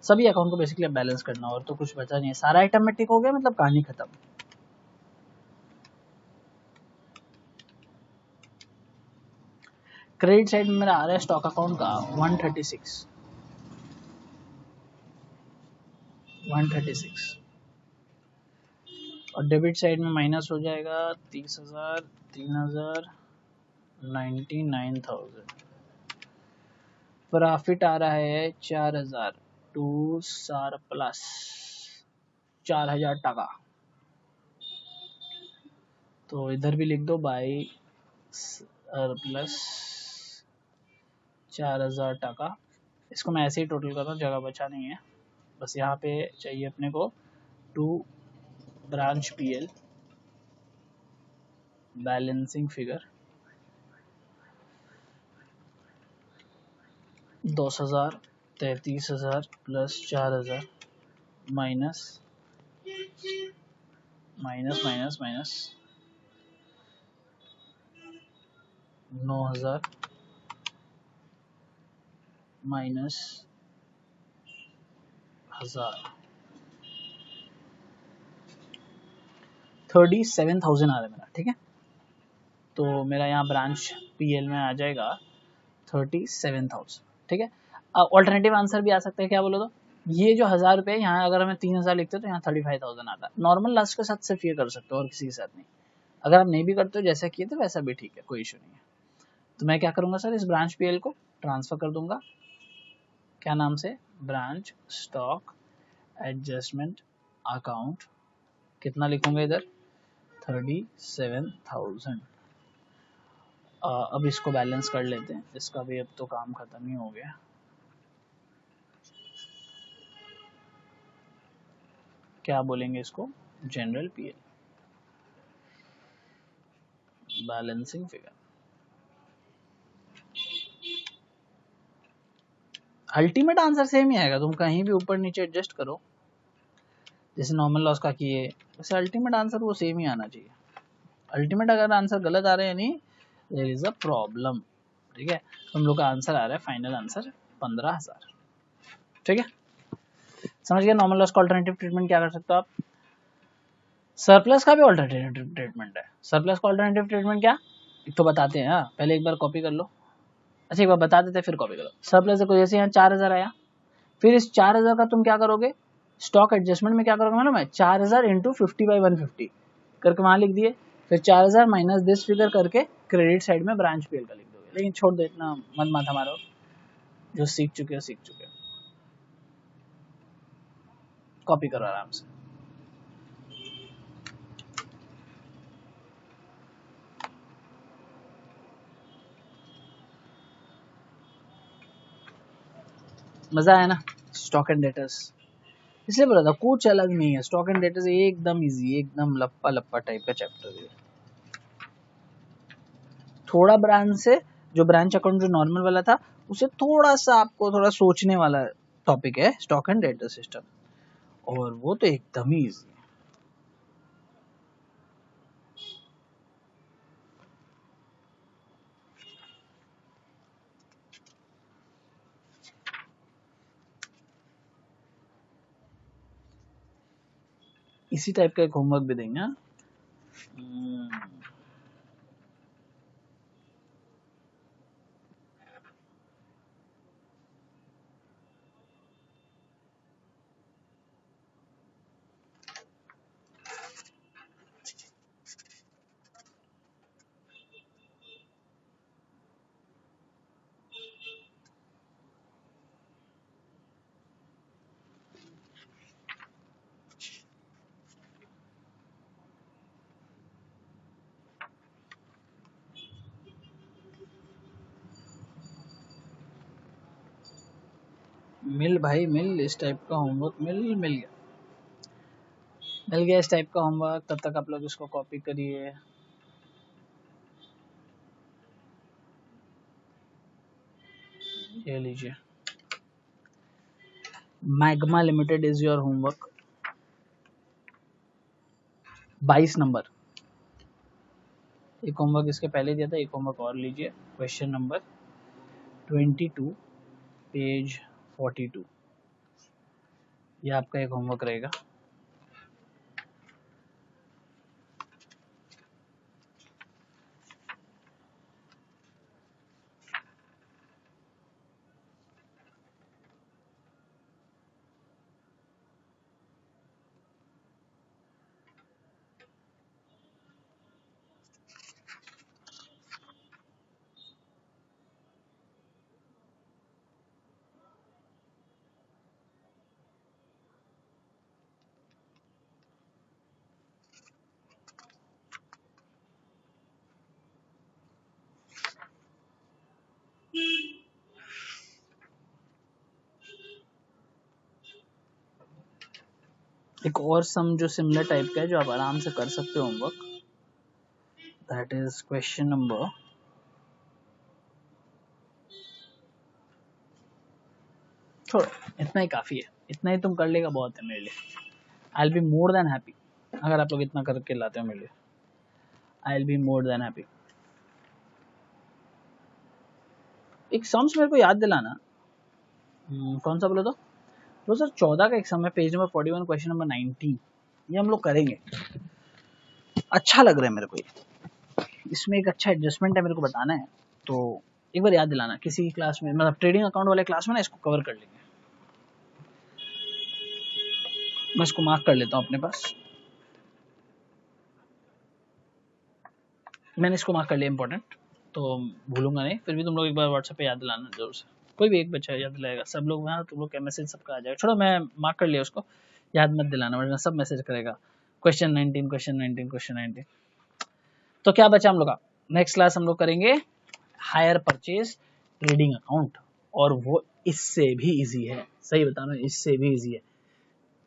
Speaker 1: सभी अकाउंट को बेसिकली बैलेंस करना, और तो कुछ बचा नहीं है, सारा आइटम में टिक हो गया, मतलब कहानी खत्म। क्रेडिट साइड में मेरा आ रहा है स्टॉक अकाउंट का 136, और डेबिट साइड में माइनस हो जाएगा 30,000, 3,000, 99,000। प्रॉफिट आ रहा है 4,000, टू सरप्लस 4000 টাকা, तो इधर भी लिख दो बाई सरप्लस 4000 টাকা। इसको मैं ऐसे ही टोटल कर रहा हूँ, जगह बचा नहीं है, बस यहाँ पे चाहिए अपने को to branch PL balancing figure 10,000 33,000 plus 4,000 minus minus minus minus 9,000 minus 1,000 37,000 आ रहा है मेरा, ठीक है। तो मेरा यहाँ ब्रांच पीएल में आ जाएगा 37,000, ठीक है। ऑल्टरनेटिव आंसर भी आ सकता है, क्या बोलो तो ये जो 1,000 रुपये यहाँ अगर हमें 3,000 लिखते तो यहाँ 35,000 आता। नॉर्मल लास्ट के साथ सिर्फ ये कर सकते हो और किसी के साथ नहीं। अगर आप नहीं भी करते हो जैसा किए तो वैसा भी ठीक है, कोई इशू नहीं है। तो मैं क्या करूँगा सर, इस ब्रांच पीएल को ट्रांसफ़र कर दूंगा, क्या नाम से, ब्रांच स्टॉक एडजस्टमेंट अकाउंट। कितना लिखूंगा इधर, 37,000। अब इसको बैलेंस कर लेते हैं, इसका भी अब तो काम खत्म ही हो गया। क्या बोलेंगे इसको, general PL balancing figure. Ultimate answer same ही आएगा, तुम कहीं भी ऊपर नीचे एडजस्ट करो, जैसे नॉर्मल लॉस का किए वैसे अल्टीमेट आंसर वो सेम ही आना चाहिए। अल्टीमेट अगर आंसर गलत आ रहे हैं, नहीं देयर इज अ प्रॉब्लम, ठीक है। तुम लोग का आंसर आ रहा है, फाइनल आंसर 15,000, ठीक है। समझ गए नॉर्मल लॉस का अल्टरनेटिव ट्रीटमेंट क्या कर सकते हो आप। सरप्लस का भी अल्टरनेटिव ट्रीटमेंट है। सरप्लस का अल्टरनेटिव ट्रीटमेंट क्या, एक तो बताते हैं, पहले एक बार कॉपी कर लो। अच्छा एक बार बता देते हैं फिर कॉपी करो। सरप्लस देखो, जैसे यहाँ 4,000 आया, फिर इस 4,000 का तुम क्या करोगे, स्टॉक एडजस्टमेंट में क्या करोगे मालूम है, 4,000 इंटू 50/150 करके वहां लिख दिए, फिर 4,000 माइनस दिस फिगर करके क्रेडिट साइड में ब्रांच पीएल का लिख दोगे। लेकिन छोड़ दो, इतना मत माथा मारो, जो सीख चुके हो सीख चुके हो। कॉपी करो आराम से। मजा आया ना स्टॉक एंड डेटर्स, इसलिए बोला था कुछ अलग नहीं है। स्टॉक एंड डेटर्स एकदम इजी, एकदम लप्पा लप्पा टाइप का चैप्टर है। थोड़ा ब्रांच से, जो ब्रांच अकाउंट जो नॉर्मल वाला था उसे थोड़ा सा आपको थोड़ा सोचने वाला टॉपिक है स्टॉक एंड डेटर सिस्टम, और वो तो एकदम ही इजी। इसी टाइप का एक होमवर्क भी देंगे। मिल भाई मिल, इस टाइप का होमवर्क मिल गया इस टाइप का होमवर्क। तब तक आप लोग इसको कॉपी करिए। ये लीजिए, magma limited is your homework, 22 number. एक होमवर्क इसके पहले दिया था, एक होमवर्क और लीजिए, क्वेश्चन नंबर 22 पेज 42, ये आपका एक होमवर्क रहेगा। एक और सम जो सिमिलर टाइप का है जो आप आराम से कर सकते हो homework, that is question number छोड़ो, इतना ही काफी है, इतना ही तुम कर लेगा बहुत है मेरे लिए। I will be more than happy अगर आप लोग इतना करके लाते हो मेरे लिए, I will be more than happy. एक सम्स मेरे को याद दिलाना, कौन सा बोलो तो 2014 का एक सम है, पेज नंबर 41 क्वेश्चन नंबर 19, ये हम लोग करेंगे। अच्छा लग रहा है मेरे को ये, इसमें एक अच्छा एडजस्टमेंट है मेरे को बताना है, तो एक बार याद दिलाना किसी क्लास में, मतलब ट्रेडिंग अकाउंट वाले क्लास में ना इसको कवर कर लेंगे। मैं इसको मार्क कर लेता हूँ अपने पास, मैंने इसको मार्क कर लिया इंपॉर्टेंट, तो भूलूंगा नहीं। फिर भी तुम लोग एक बार व्हाट्सएप पे याद दिलाना जरूर से, कोई भी एक बच्चा याद दिलाएगा, सब लोग वहाँ तुम लोग का मैसेज सबका आ जाएगा। छोड़ो मैं मार्क कर लिया उसको, याद मत दिलाना वरना सब मैसेज करेगा क्वेश्चन 19 क्वेश्चन 19 क्वेश्चन 19। तो क्या बचा हम लोग का, नेक्स्ट क्लास हम लोग करेंगे हायर परचेज ट्रेडिंग अकाउंट, और वो इससे भी इजी है, सही बता रहा हूँ इससे भी इजी है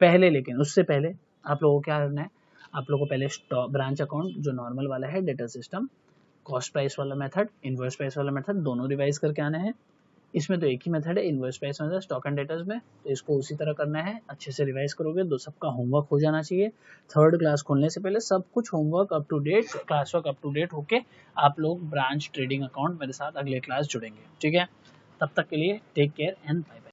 Speaker 1: पहले। लेकिन उससे पहले आप लोगों को क्या करना है, आप लोगों को पहले ब्रांच अकाउंट जो नॉर्मल वाला है, डेटा सिस्टम, कॉस्ट प्राइस वाला मेथड, इनवर्स प्राइस वाला मेथड, दोनों रिवाइज करके आना है। इसमें तो एक ही मेथड है inverse price method stock and debtors में, तो इसको उसी तरह करना है, अच्छे से रिवाइज करोगे तो सबका होमवर्क हो जाना चाहिए। थर्ड क्लास खोलने से पहले सब कुछ homework up to date, class work up to date होके आप लोग ब्रांच ट्रेडिंग अकाउंट मेरे साथ अगले क्लास जुड़ेंगे, ठीक है। तब तक के लिए take care and bye bye.